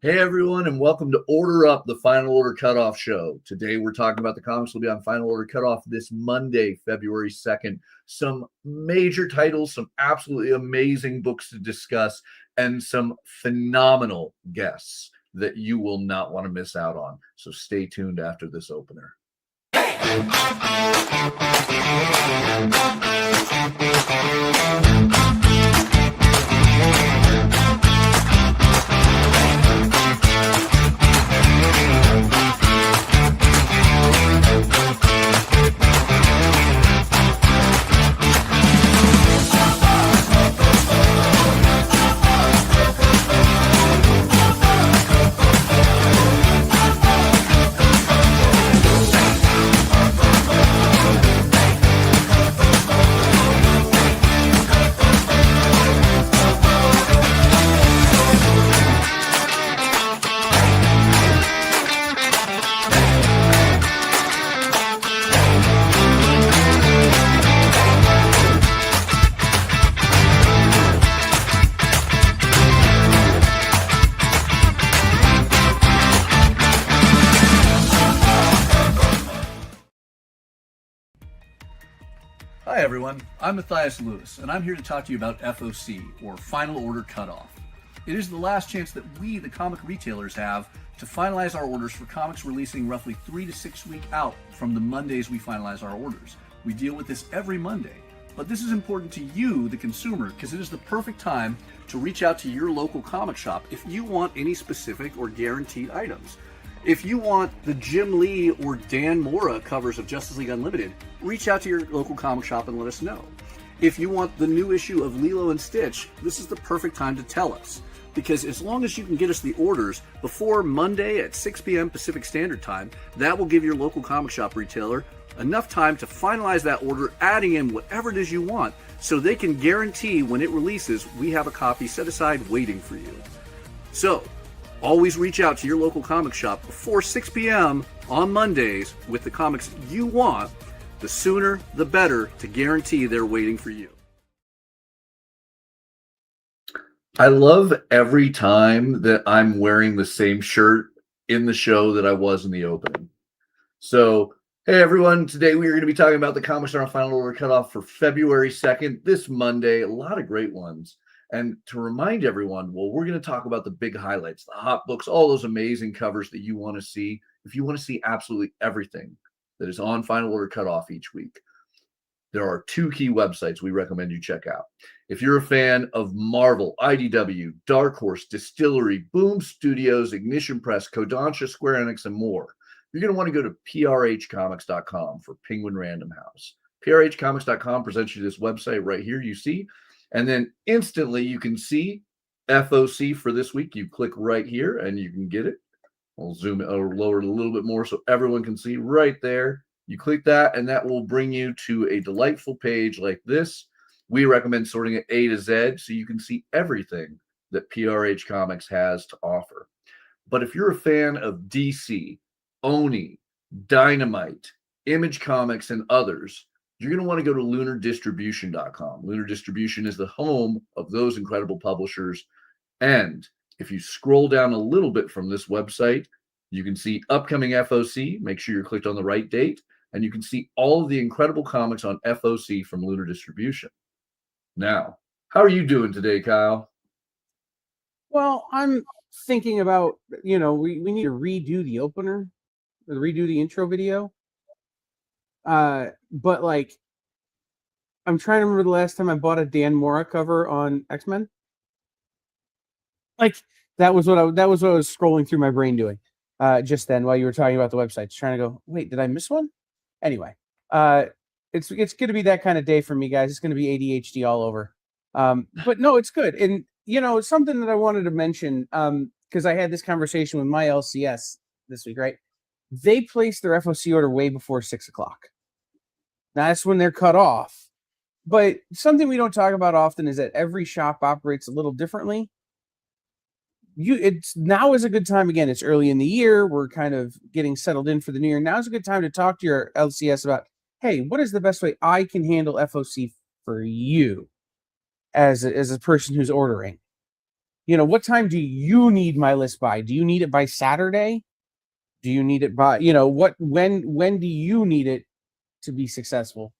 Hey everyone, and welcome to Order Up, the Final Order Cutoff show. Today we're talking about the comics will be on Final Order Cutoff this Monday, February 2nd. Some major titles, some absolutely amazing books to discuss, and some phenomenal guests that you will not want to miss out on. So stay tuned after this opener. Hi everyone, I'm Mathias Lewis, and I'm here to talk to you about FOC, or Final Order Cutoff. It is the last chance that we, the comic retailers, have to finalize our orders for comics releasing roughly 3 to 6 weeks out from the Mondays we finalize our orders. We deal with this every Monday, but this is important to you, the consumer, because it is the perfect time to reach out to your local comic shop if you want any specific or guaranteed items. If you want the Jim Lee or Dan Mora covers of Justice League Unlimited, reach out to your local comic shop and let us know. If you want the new issue of Lilo and Stitch, this is the perfect time to tell us. Because as long as you can get us the orders before Monday at 6 p.m. Pacific Standard Time, that will give your local comic shop retailer enough time to finalize that order, adding in whatever it is you want, so they can guarantee when it releases, we have a copy set aside waiting for you. So, always reach out to your local comic shop before 6 p.m. on Mondays with the comics you want. The sooner, the better, to guarantee they're waiting for you. I love every time that I'm wearing the same shirt in the show that I was in the opening. So, hey everyone, today we are going to be talking about the comics that are on Final Order Cutoff for February 2nd, this Monday. A lot of great ones. And to remind everyone, well, we're going to talk about the big highlights, the hot books, all those amazing covers that you want to see. If you want to see absolutely everything that is on Final Order Cutoff each week, there are 2 key websites we recommend you check out. If you're a fan of Marvel, IDW, Dark Horse, Distillery, Boom Studios, Ignition Press, Kodansha, Square Enix, and more, you're going to want to go to prhcomics.com for Penguin Random House. prhcomics.com presents you this website right here you see. And then instantly you can see FOC for this week. You click right here and you can get it. I'll zoom it or lower it a little bit more so everyone can see right there. You click that and that will bring you to a delightful page like this. We recommend sorting it A to Z so you can see everything that PRH Comics has to offer. But if you're a fan of DC, Oni, Dynamite, Image Comics, and others, you're going to want to go to lunardistribution.com. Lunar Distribution is the home of those incredible publishers. And if you scroll down a little bit from this website, you can see upcoming FOC. Make sure you're clicked on the right date. And you can see all of the incredible comics on FOC from Lunar Distribution. Now, how are you doing today, Kyle? Well, I'm thinking about, we need to redo the opener, or redo the intro video. But like, I'm trying to remember the last time I bought a Dan Mora cover on X-Men. Like that was what I was scrolling through my brain doing, just then while you were talking about the website, just trying to go, wait, did I miss one? Anyway, it's going to be that kind of day for me, guys. It's going to be ADHD all over. But no, it's good. And it's something that I wanted to mention, because I had this conversation with my LCS this week, right? They placed their FOC order way before 6 o'clock. That's when they're cut off. But something we don't talk about often is that every shop operates a little differently. It's now is a good time. Again, it's early in the year. We're kind of getting settled in for the new year. Now is a good time to talk to your LCS about, hey, what is the best way I can handle FOC for you as a person who's ordering? what time do you need my list by? Do you need it by Saturday? Do you need it by, when do you need it to be successful?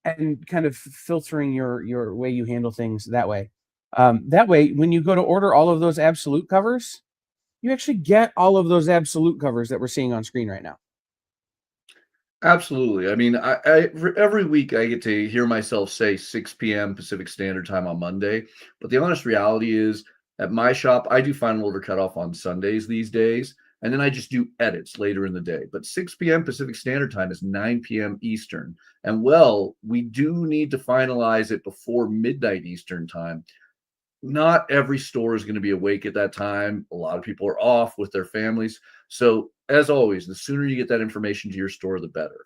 And kind of filtering your way you handle things that way. That way, when you go to order all of those absolute covers, you actually get all of those absolute covers that we're seeing on screen right now. Absolutely. I mean, every week I get to hear myself say 6 p.m. Pacific Standard Time on Monday. But the honest reality is, at my shop, I do final order cutoff on Sundays these days, and then I just do edits later in the day. But 6 p.m. Pacific Standard Time is 9 p.m. Eastern. And we do need to finalize it before midnight Eastern Time. Not every store is going to be awake at that time. A lot of people are off with their families. So, as always, the sooner you get that information to your store, the better.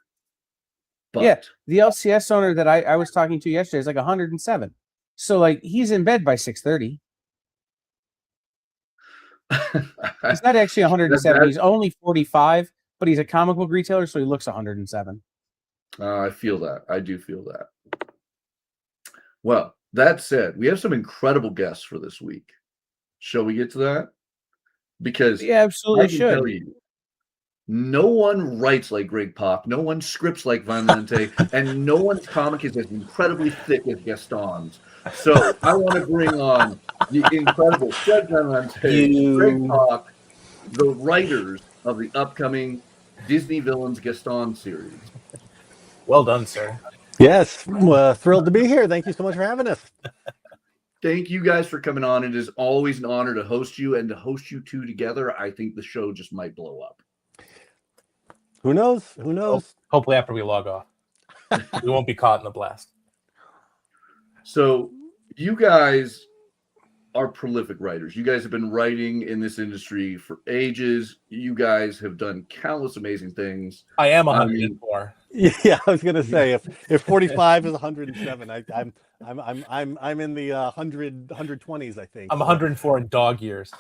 But yeah, the LCS owner that I was talking to yesterday is like 107. So, like, he's in bed by 6:30. He's not actually 107. He's only 45, but he's a comic book retailer, so he looks 107. I feel that. I do feel that. Well, that said, we have some incredible guests for this week. Shall we get to that? Because yeah, absolutely should. Tell you, no one writes like Greg Pak, no one scripts like Van Lente, and no one's comic is as incredibly thick as Gaston's. So I want to bring on the incredible Fred Van Lente, Greg Pak, the writers of the upcoming Disney Villains Gaston series. Well done, sir. Yes, thrilled to be here. Thank you so much for having us. Thank you guys for coming on. It is always an honor to host you, and to host you two together, I think the show just might blow up. Who knows? Who knows? Hopefully after we log off. We won't be caught in the blast. So you guys are prolific writers. You guys have been writing in this industry for ages. You guys have done countless amazing things. I am 104. Yeah, I was gonna say if 45 is 107, I'm in the 120s, I think. I'm 104 in dog years.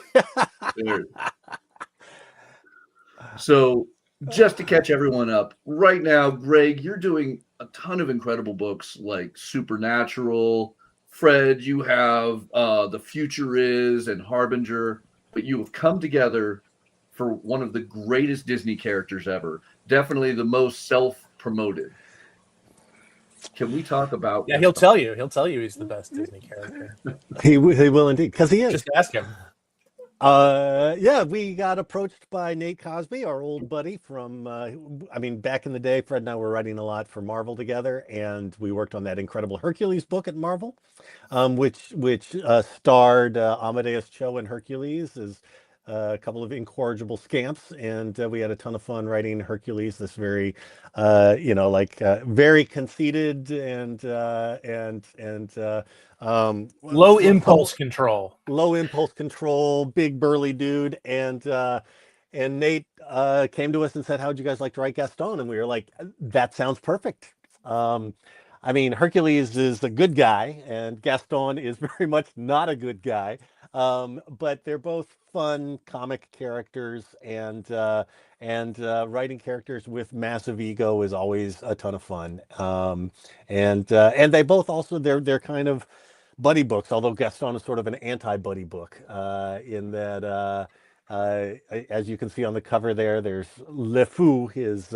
So just to catch everyone up, right now, Greg, you're doing a ton of incredible books like Supernatural. Fred, you have The Future Is and Harbinger, but you have come together for one of the greatest Disney characters ever. Definitely the most self-promoted. Can we talk about? Yeah, he'll tell you. He'll tell you he's the best Disney character. He will indeed, because he is. Just ask him. Yeah, we got approached by Nate Cosby, our old buddy from, back in the day, Fred and I were writing a lot for Marvel together, and we worked on that incredible Hercules book at Marvel, which starred Amadeus Cho and Hercules as a couple of incorrigible scamps, and we had a ton of fun writing Hercules, this very, very conceited and low impulse control, big burly dude, and Nate came to us and said, "How'd you guys like to write Gaston?" And we were like, "That sounds perfect." Hercules is a good guy, and Gaston is very much not a good guy. But they're both fun comic characters, and writing characters with massive ego is always a ton of fun. And they both also they're kind of buddy books, although Gaston is sort of an anti-buddy book in that, as you can see on the cover there's Le Fou, his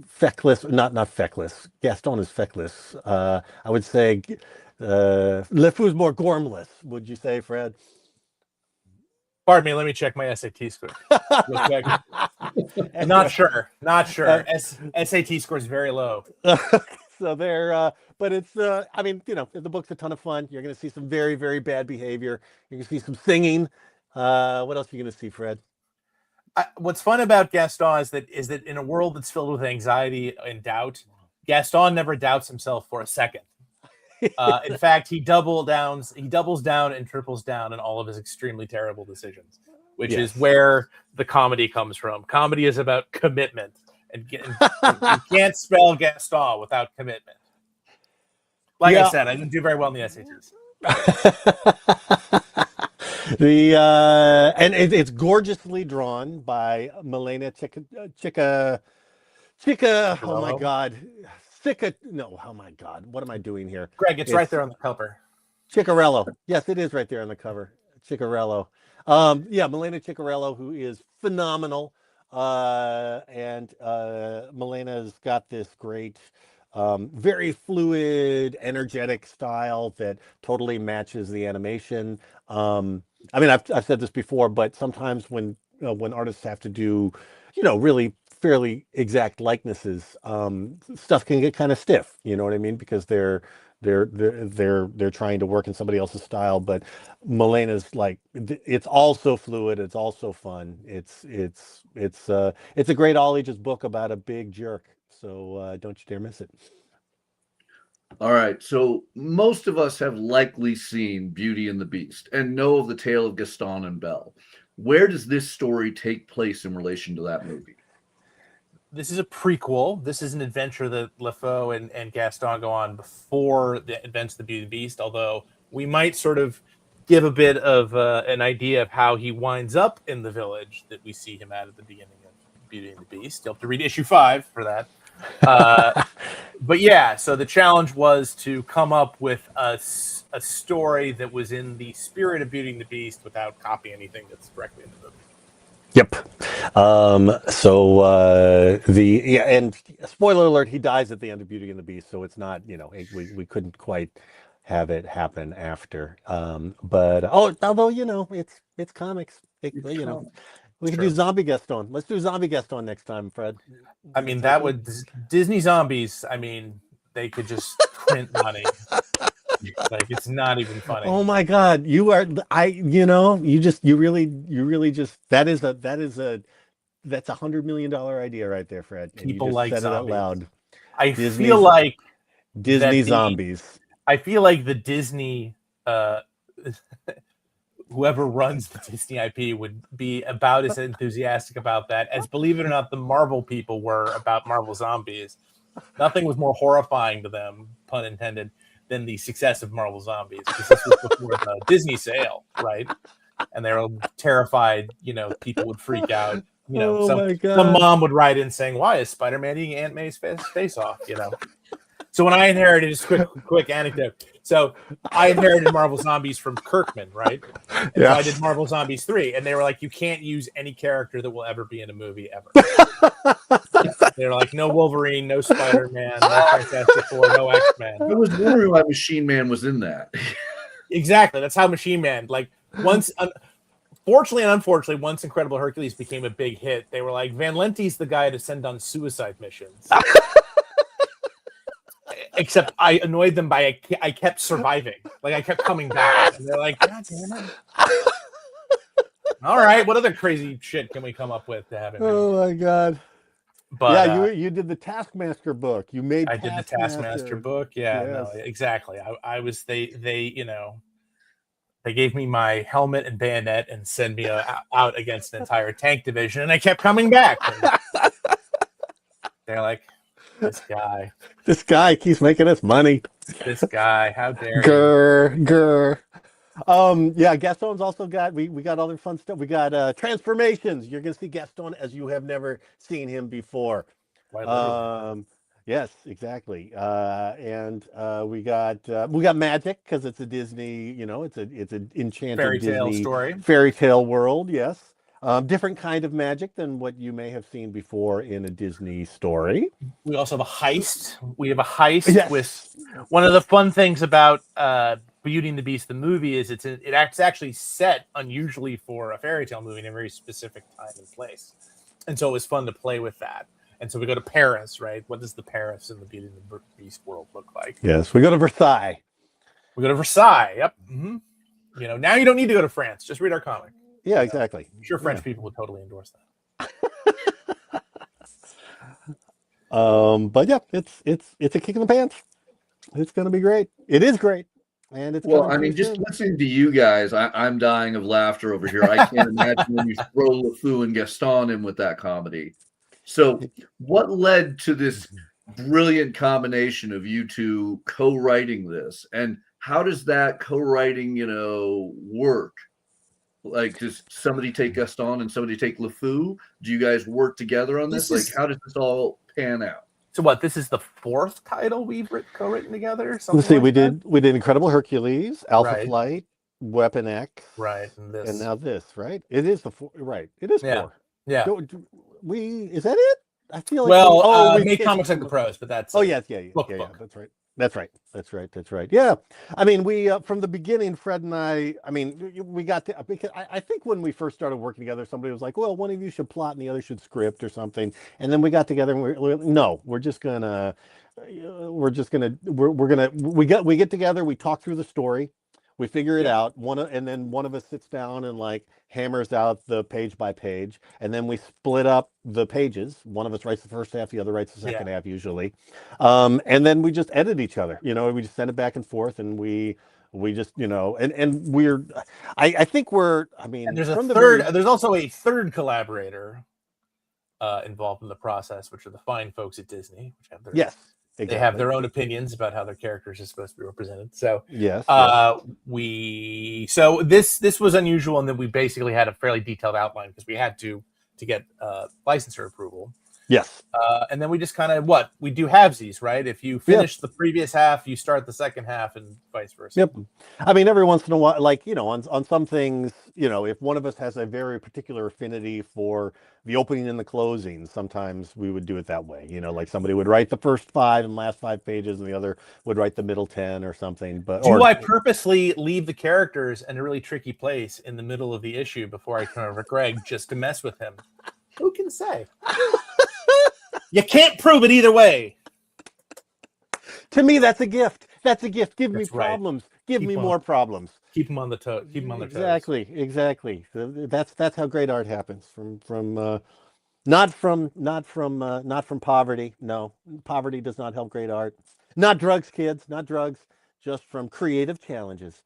feckless, not feckless. Gaston is feckless. I would say Le Fou is more gormless. Would you say, Fred? Pardon me. Let me check my SAT score. Not sure. SAT score is very low. So they're, but it's, the book's a ton of fun. You're going to see some very, very bad behavior. You're going to see some singing. What else are you going to see, Fred? What's fun about Gaston is that in a world that's filled with anxiety and doubt, Gaston never doubts himself for a second. In fact, he doubles down and triples down on all of his extremely terrible decisions, which is where the comedy comes from. Comedy is about commitment, and you can't spell Gaston without commitment. Like I said, I didn't do very well in the SATs. It's gorgeously drawn by Milena Chica. Oh my God. Oh my God, what am I doing here? Greg, it's right there on the cover. Ciccarello. Yes, it is right there on the cover. Ciccarello. Yeah, Milena Ciccarello, who is phenomenal. And Milena's got this great, very fluid, energetic style that totally matches the animation. I mean, I've said this before, but sometimes when artists have to do, really fairly exact likenesses, stuff can get kind of stiff. You know what I mean? Because they're trying to work in somebody else's style. But Milena's like, it's also fluid. It's also fun. It's a great all ages book about a big jerk. So don't you dare miss it. All right. So most of us have likely seen Beauty and the Beast and know of the tale of Gaston and Belle. Where does this story take place in relation to that movie? This is a prequel. This is an adventure that LeFou and Gaston go on before the events of the Beauty and the Beast, although we might sort of give a bit of an idea of how he winds up in the village that we see him at the beginning of Beauty and the Beast. You'll have to read issue 5 for that. But yeah, so the challenge was to come up with a story that was in the spirit of Beauty and the Beast without copying anything that's directly in the movie. Yep. And spoiler alert, he dies at the end of Beauty and the Beast, so it's not, we couldn't quite have it happen after. But although it's comics, we can do Zombie Gaston. Let's do Zombie Gaston next time, Fred. I mean, that would Disney zombies. I mean, they could just print money. Like, it's not even funny. Oh my God, you really just that's $100 million idea right there, Fred. And People you just like said zombies. It out loud. I feel like Disney zombies. I feel like the Disney whoever runs the Disney IP would be about as enthusiastic about that as, believe it or not, the Marvel people were about Marvel Zombies. Nothing was more horrifying to them, pun intended, than the success of Marvel Zombies, because this was before the Disney sale, right? And they were terrified, people would freak out. Some mom would write in saying, "Why is Spider-Man eating Aunt May's face off?" So when I inherited, just quick anecdote. So I inherited Marvel Zombies from Kirkman, right? And so I did Marvel Zombies 3, and they were like, "You can't use any character that will ever be in a movie ever." They're like, "No Wolverine, no Spider-Man, no Fantastic Four, no X-Men." I was wondering why Machine Man was in that. Exactly. That's how Machine Man, fortunately and unfortunately, once Incredible Hercules became a big hit, they were like, Van Lente's the guy to send on suicide missions. Except I annoyed them by I kept surviving. Like, I kept coming back. And they're like, "God damn it." All right, what other crazy shit can we come up with to have him? Oh my God. But yeah, you did the Taskmaster book. You made I did the Taskmaster book. Yeah, yes. No, exactly. I was they gave me my helmet and bayonet and send me out against an entire tank division, and I kept coming back. They're like, This guy keeps making us money. This guy, how dare Grr. Yeah, Gaston's also got we got other fun stuff. We got transformations. You're gonna see Gaston as you have never seen him before. Yes, exactly. And we got magic, because it's a Disney, it's an enchanted fairy tale Disney story, fairy tale world. Yes. Different kind of magic than what you may have seen before in a Disney story. We also have a heist. We have a heist with one of the fun things about Beauty and the Beast, the movie, is it's actually set unusually for a fairy tale movie in a very specific time and place. And so it was fun to play with that. And so we go to Paris, right? What does the Paris in the Beauty and the Beast world look like? Yes, we go to Versailles. Yep. Mm-hmm. Now you don't need to go to France. Just read our comic. Yeah, exactly. I'm sure French people would totally endorse that. But yeah, it's a kick in the pants. It's going to be great. It is great. And it's just listening to you guys, I'm dying of laughter over here. I can't imagine when you throw LeFou and Gaston in with that comedy. So what led to this brilliant combination of you two co-writing this? And how does that co-writing, work? Like, does somebody take Gaston and somebody take LeFou? Do you guys work together on this? Like, how does this all pan out? So what? This is the fourth title we've co-written together. Let's Something see. like that? We did Incredible Hercules, Alpha Right. Flight, Weapon X, Right, and this. and now this. Right? It is the four. Right? It is Yeah. four. Yeah. We is that it? I feel like Well, we make pitched comics like some the of- pros, but that's Oh yes, yeah. book. That's right. That's right. Yeah, I mean, we from the beginning, Fred and I mean, we got to because I think when we first started working together, somebody was like, "Well, one of you should plot and the other should script or something," and then we got together and we're just gonna we get together, we talk through the story, we figure it out, and then one of us sits down and like hammers out the page by page, and then we split up the pages. One of us writes the first half, the other writes the second half usually, and then we just edit each other. We just send it back and forth, and we just and we're I think we're And there's from the there's also a third collaborator involved in the process, which are the fine folks at Disney, which have their They have their own opinions about how their characters are supposed to be represented. So yes, so this was unusual, and then we basically had a fairly detailed outline because we had to get licensor approval. Yes. And then we just kind of we do halvesies, right? If you finish the previous half, you start the second half, and vice versa. Yep. I mean, every once in a while, like on some things, if one of us has a very particular affinity for the opening and the closing, sometimes we would do it that way. Like somebody would write the first 5 and last 5 pages, and the other would write the middle 10 or something. But I purposely leave the characters in a really tricky place in the middle of the issue before I turn over to Greg just to mess with him? Who can say? You can't prove it either way. To me, that's a gift. That's a gift. Give me That's right. problems. Give me more problems. Keep them on the toe. Keep them on their toes. Exactly. That's how great art happens. Not from poverty. No, poverty does not help great art. Not drugs, kids. Not drugs. Just from creative challenges.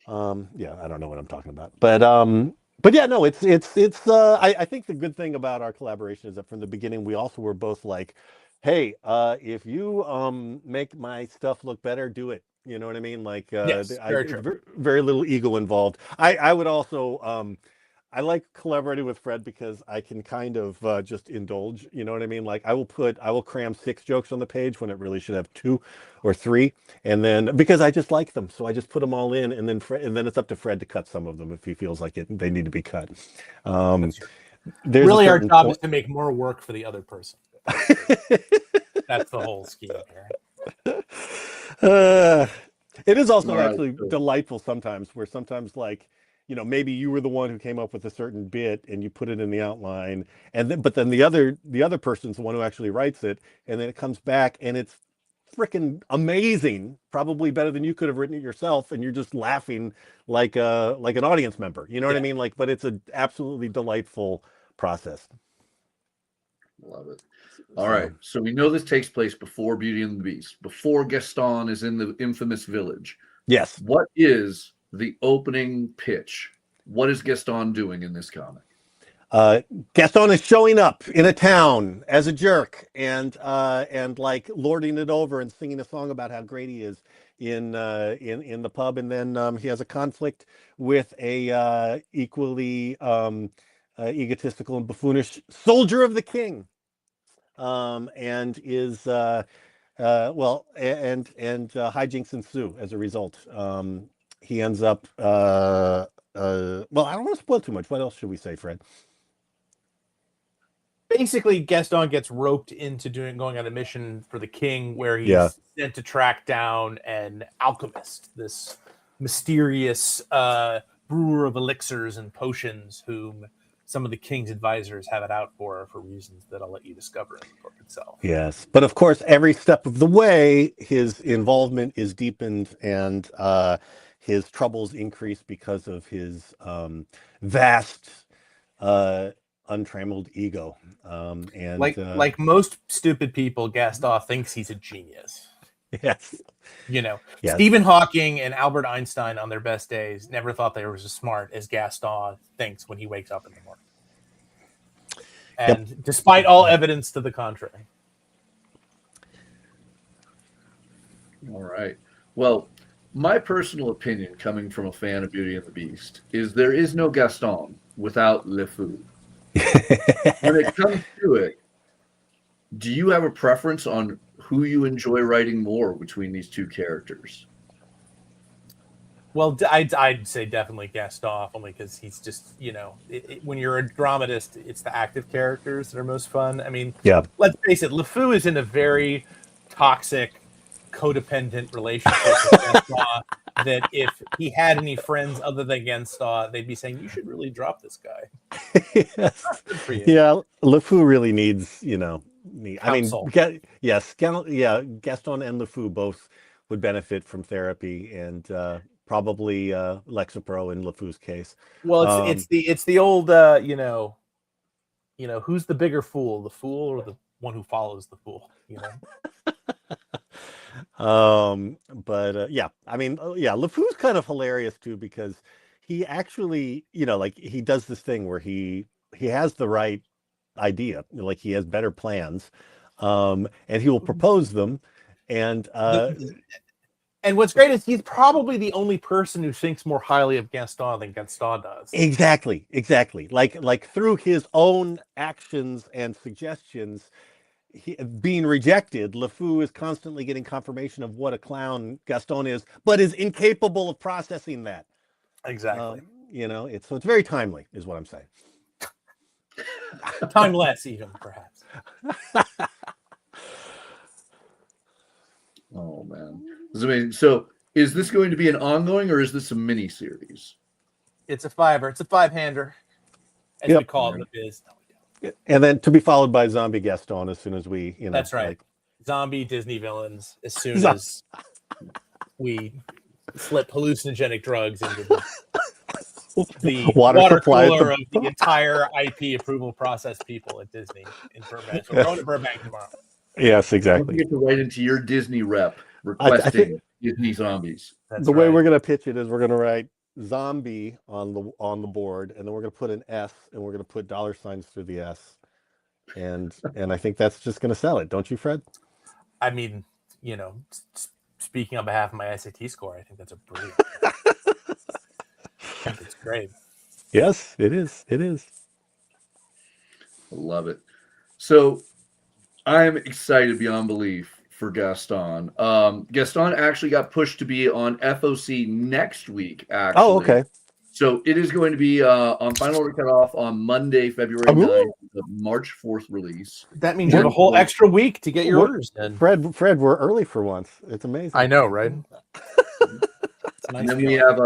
Yeah, I don't know what I'm talking about, but yeah, no, it's. I think the good thing about our collaboration is that from the beginning we also were both like, hey, if you make my stuff look better, do it. You know what I mean? Like, yes, very true. Very little ego involved. I would also. I like collaborating with Fred because I can kind of just indulge. You know what I mean? Like I will cram 6 jokes on the page when it really should have 2 or 3, and then because I just like them, so I just put them all in, and then it's up to Fred to cut some of them if he feels like they need to be cut. Really, our job is to make more work for the other person. That's the whole scheme here. It is also actually delightful sometimes, where sometimes like. Maybe you were the one who came up with a certain bit and you put it in the outline, but then the other person's the one who actually writes it, and then it comes back and it's freaking amazing, probably better than you could have written it yourself, and you're just laughing like an audience member. You know what I mean? Like, but it's an absolutely delightful process. Love it. All right. So we know this takes place before Beauty and the Beast, before Gaston is in the infamous village. Yes. What is the opening pitch? What is Gaston doing in this comic? Gaston is showing up in a town as a jerk and like lording it over and singing a song about how great he is in the pub, and then he has a conflict with a equally egotistical and buffoonish soldier of the king, and is hijinks ensue as a result. He ends up well, I don't want to spoil too much. What else should we say, Fred? Basically, Gaston gets roped into going on a mission for the king, where he's sent to track down an alchemist, this mysterious brewer of elixirs and potions, whom some of the king's advisors have it out for reasons that I'll let you discover in the book itself. Yes, but of course, every step of the way, his involvement is deepened, and his troubles increase because of his vast, untrammeled ego. And like most stupid people, Gaston thinks he's a genius. Yes. Yes. Stephen Hawking and Albert Einstein on their best days never thought they were as smart as Gaston thinks when he wakes up in the morning. And despite all evidence to the contrary. All right. Well, my personal opinion, coming from a fan of Beauty and the Beast, is there is no Gaston without Le Fou. When it comes to it, Do you have a preference on who you enjoy writing more between these two characters? Well, I'd say definitely Gaston, only because he's just, when you're a dramatist, it's the active characters that are most fun. I mean, Yeah. let's face it, LeFou is in a very toxic, codependent relationship with Gaston that if he had any friends other than Gaston, they'd be saying, you should really drop this guy. Yes. Good for you. Yeah, LeFou really needs, Counsel. Gaston and LeFou both would benefit from therapy and probably Lexapro in LeFou's case. Well, it's the old who's the bigger fool, the fool or the one who follows the fool, LeFou's kind of hilarious too, because he actually, he does this thing where he has the right idea, like he has better plans, and he will propose them, and and what's great is he's probably the only person who thinks more highly of Gaston than Gaston does. exactly, like through his own actions and suggestions, being rejected, LeFou is constantly getting confirmation of what a clown Gaston is, but is incapable of processing that. Exactly. It's very timely, is what I'm saying. Timeless, even perhaps. Oh man, this is amazing. So, is this going to be an ongoing, or is this a mini series? It's a fiver. It's a 5-hander, as we call it in the biz. And then to be followed by Zombie Gaston as soon as we, That's right. Zombie Disney villains as soon as we slip hallucinogenic drugs into the water supply cooler of the entire IP approval process people at Disney in Burbank. So we're going to Burbank tomorrow. Yes, You exactly. get to write into your Disney rep requesting Disney zombies. That's way right. we're going to pitch it is we're going to write zombie on the board, and then we're going to put an S, and we're going to put dollar signs through the S, and I think that's just going to sell it, don't you, Fred? I mean, speaking on behalf of my SAT score, I think that's a brilliant. I think it's great. Yes, it is. It is. I love it. So I'm excited beyond belief for Gaston. Gaston actually got pushed to be on FOC next week, actually. Oh, okay. So it is going to be on Final Order Cutoff on Monday, February 9th, the March 4th release. That means you have a whole extra week to get your orders done. Fred, we're early for once. It's amazing. I know, right? And then we have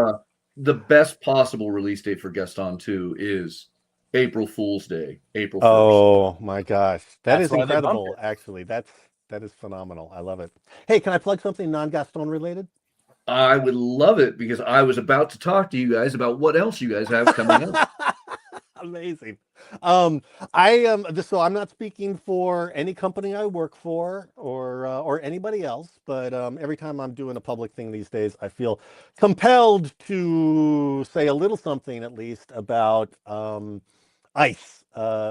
the best possible release date for Gaston 2 is April Fool's Day, April 1st. Oh my gosh, that is That's why they incredible. bumped it. Actually, that is phenomenal. I love it. Hey, can I plug something non-Gaston related? I would love it because I was about to talk to you guys about what else you guys have coming up. Amazing. I am so I'm not speaking for any company I work for or anybody else, but every time I'm doing a public thing these days, I feel compelled to say a little something at least about ICE,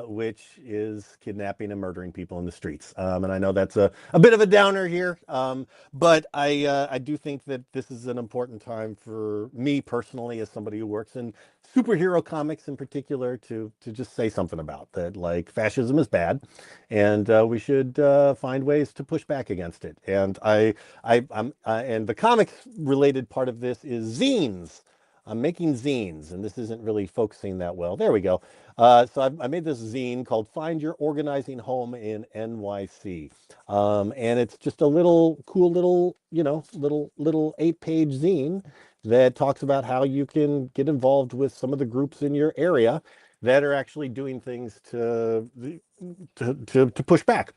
which is kidnapping and murdering people in the streets. And I know that's a bit of a downer here, but I do think that this is an important time for me personally, as somebody who works in superhero comics in particular, to just say something about that. Like, fascism is bad, and we should find ways to push back against it. And and the comics related part of this is zines. I'm making zines, and this isn't really focusing that well. There we go. So I made this zine called Find Your Organizing Home in NYC. And it's just a cool little 8-page zine that talks about how you can get involved with some of the groups in your area that are actually doing things to push back.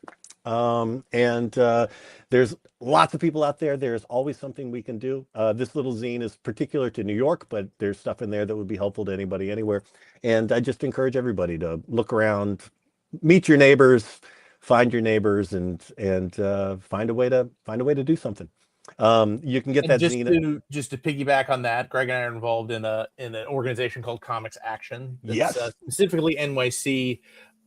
There's lots of people out there. There's always something we can do. This little zine is particular to New York, but there's stuff in there that would be helpful to anybody anywhere. And I just encourage everybody to look around, meet your neighbors, find your neighbors, and find a way to do something. You can get that zine. Just to piggyback on that, Greg and I are involved in an organization called Comics Action. That's, yes, specifically NYC.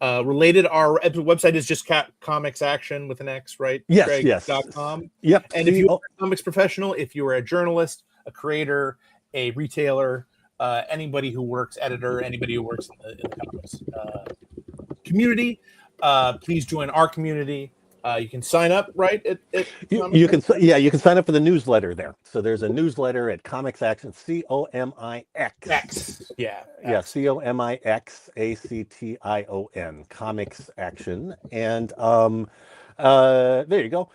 Related, our website is just Comics Action with an X, right? Yes, Greg, yes. .com. Yep. And if you're a comics professional, if you are a journalist, a creator, a retailer, anybody who works, editor, anybody who works in the comics community, please join our community. You can sign up right at You can sign up for the newsletter there. So there's a newsletter at Comics Action, COMIX. X. Yeah. Yeah, X. COMIXACTION, Comics Action. And there you go.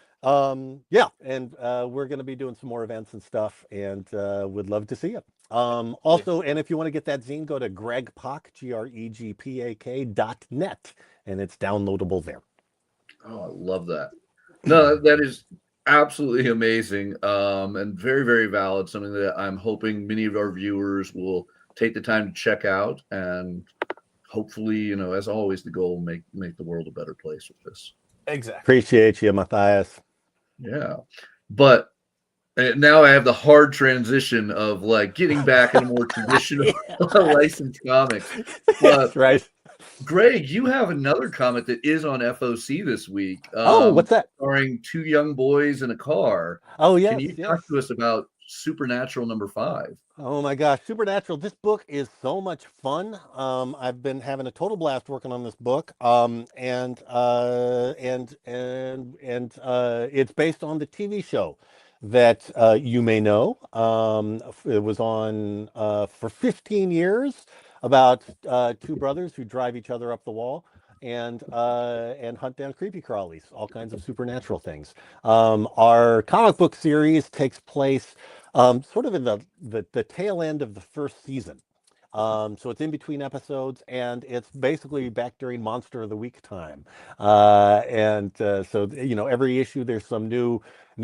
Yeah, and we're going to be doing some more events and stuff, and would love to see you. Also, and if you want to get that zine, go to gregpak, GREGPAK.net, and it's downloadable there. Oh, I love that. No, that is absolutely amazing, and very, very valid. Something that I'm hoping many of our viewers will take the time to check out, and hopefully, as always, the goal will make the world a better place with this. Exactly. Appreciate you, Mathias. Yeah, but now I have the hard transition of like getting back in a more traditional licensed comics. That's right. Greg, you have another comic that is on FOC this week. What's that? Starring two young boys in a car. Oh, yes. Can you talk to us about Supernatural #5? Oh my gosh, Supernatural! This book is so much fun. I've been having a total blast working on this book. And it's based on the TV show that you may know. It was on for 15 years about two brothers who drive each other up the wall and hunt down creepy crawlies, all kinds of supernatural things. Our comic book series takes place sort of in the tail end of the first season. So it's in between episodes, and it's basically back during Monster of the Week time. So every issue there's some new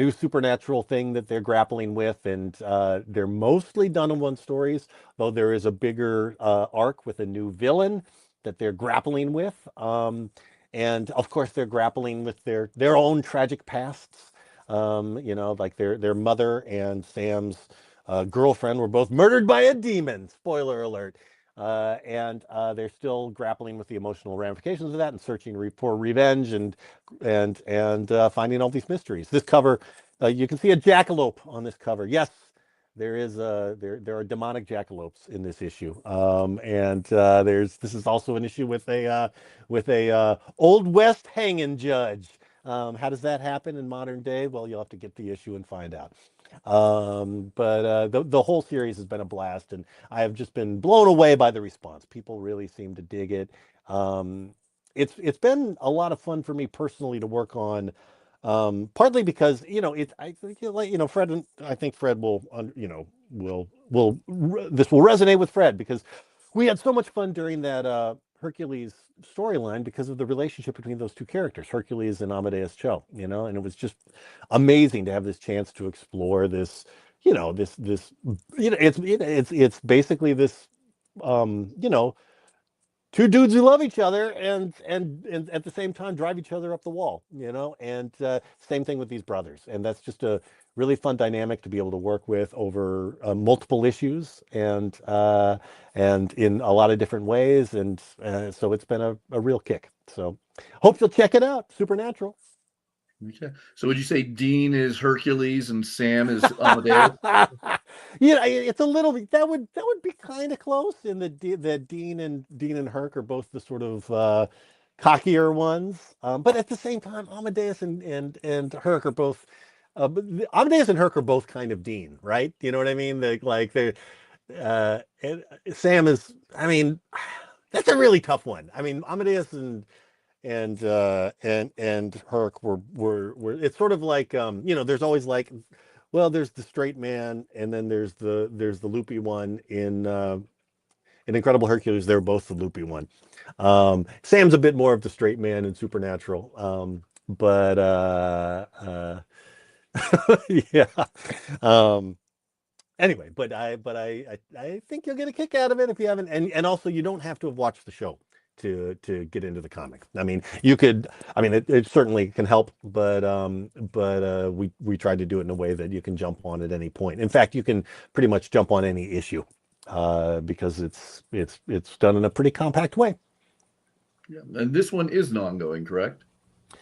supernatural thing that they're grappling with, and they're mostly done-in-one stories, though there is a bigger arc with a new villain that they're grappling with. And of course they're grappling with their own tragic pasts. Like their mother and Sam's girlfriend were both murdered by a demon. Spoiler alert. And they're still grappling with the emotional ramifications of that and searching for revenge and finding all these mysteries. This cover, you can see a jackalope on this cover. Yes, there are demonic jackalopes in this issue. This is also an issue with a Old West hanging judge. How does that happen in modern day? Well, you'll have to get the issue and find out. But the whole series has been a blast, and I have just been blown away by the response. People really seem to dig it. It's been a lot of fun for me personally to work on, partly because Fred, and I think Fred will this will resonate with Fred, because we had so much fun during that Hercules storyline because of the relationship between those two characters, Hercules and Amadeus Cho, and it was just amazing to have this chance to explore this, it's basically this, two dudes who love each other and at the same time drive each other up the wall, and same thing with these brothers. And that's just a really fun dynamic to be able to work with over multiple issues and in a lot of different ways. And so it's been a real kick. So hope you'll check it out. Supernatural. Okay. So would you say Dean is Hercules and Sam is Amadeus? It's a little bit, that would be kind of close in that Dean and Herc are both the sort of cockier ones. But at the same time, Amadeus and Herc are both Amadeus and Herc are both kind of Dean, right? You know what I mean? Sam is, that's a really tough one. Amadeus and Herc were it's sort of like there's always like, well, there's the straight man, and then there's the loopy one in Incredible Hercules. They're both the loopy one. Sam's a bit more of the straight man in Supernatural, but yeah. Anyway, but I think you'll get a kick out of it if you haven't, and also you don't have to have watched the show to get into the comic. You could, it certainly can help, but we tried to do it in a way that you can jump on at any point. In fact, you can pretty much jump on any issue because it's done in a pretty compact way. Yeah, and this one is an ongoing, correct?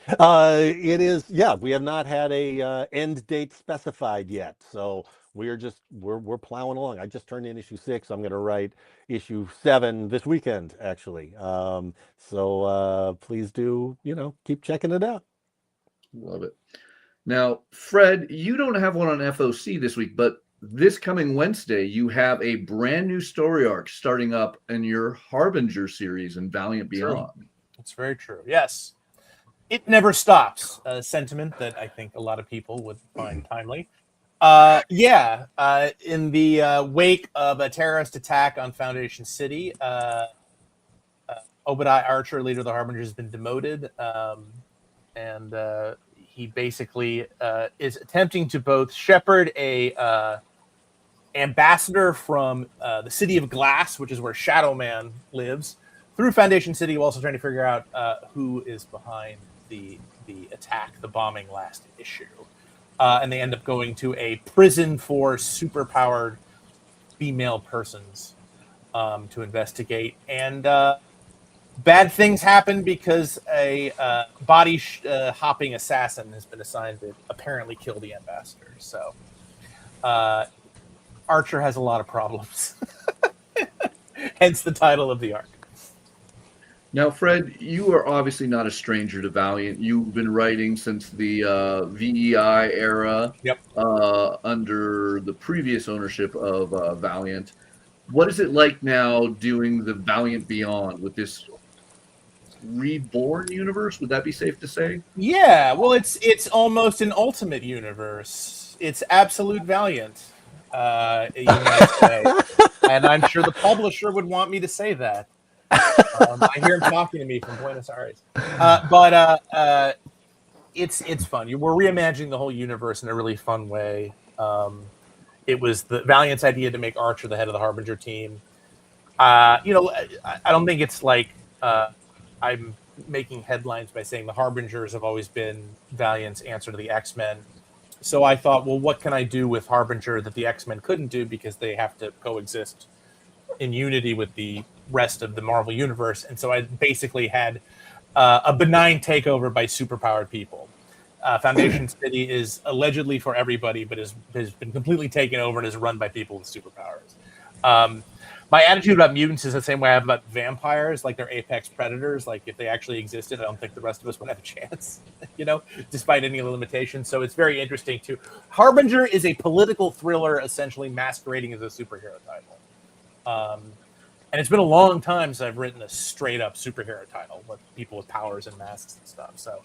It is. Yeah, we have not had a end date specified yet, so we're plowing along. I just turned in issue 6. I'm going to write issue 7 this weekend, actually. So please do, keep checking it out. Love it. Now, Fred, you don't have one on FOC this week, but this coming Wednesday, you have a brand new story arc starting up in your Harbinger series in Valiant Beyond. It's very true. Yes. It never stops. A sentiment that I think a lot of people would find timely. In the wake of a terrorist attack on Foundation City, Obadiah Archer, leader of the Harbinger, has been demoted. And he basically is attempting to both shepherd a ambassador from the City of Glass, which is where Shadow Man lives, through Foundation City, while also trying to figure out who is behind the attack, the bombing last issue. And they end up going to a prison for superpowered female persons to investigate. And bad things happen because a body hopping assassin has been assigned to apparently kill the ambassador. So Archer has a lot of problems. Hence the title of the arc. Now, Fred, you are obviously not a stranger to Valiant. You've been writing since the VEI era. Yep. Under the previous ownership of Valiant. What is it like now doing the Valiant Beyond with this reborn universe? Would that be safe to say? Yeah, well, it's almost an ultimate universe. It's absolute Valiant, you might say. And I'm sure the publisher would want me to say that. I hear him talking to me from Buenos Aires. But it's fun. We're reimagining the whole universe in a really fun way. It was the Valiant's idea to make Archer the head of the Harbinger team. I don't think it's like I'm making headlines by saying the Harbingers have always been Valiant's answer to the X-Men. So I thought, well, what can I do with Harbinger that the X-Men couldn't do because they have to coexist in unity with the rest of the Marvel universe? And so I basically had a benign takeover by superpowered people. Foundation City is allegedly for everybody, but has been completely taken over and is run by people with superpowers. My attitude about mutants is the same way I have about vampires. Like, they're apex predators. Like, if they actually existed, I don't think the rest of us would have a chance, despite any limitations. So it's very interesting too. Harbinger is a political thriller, essentially masquerading as a superhero title. And it's been a long time since I've written a straight up superhero title with people with powers and masks and stuff. So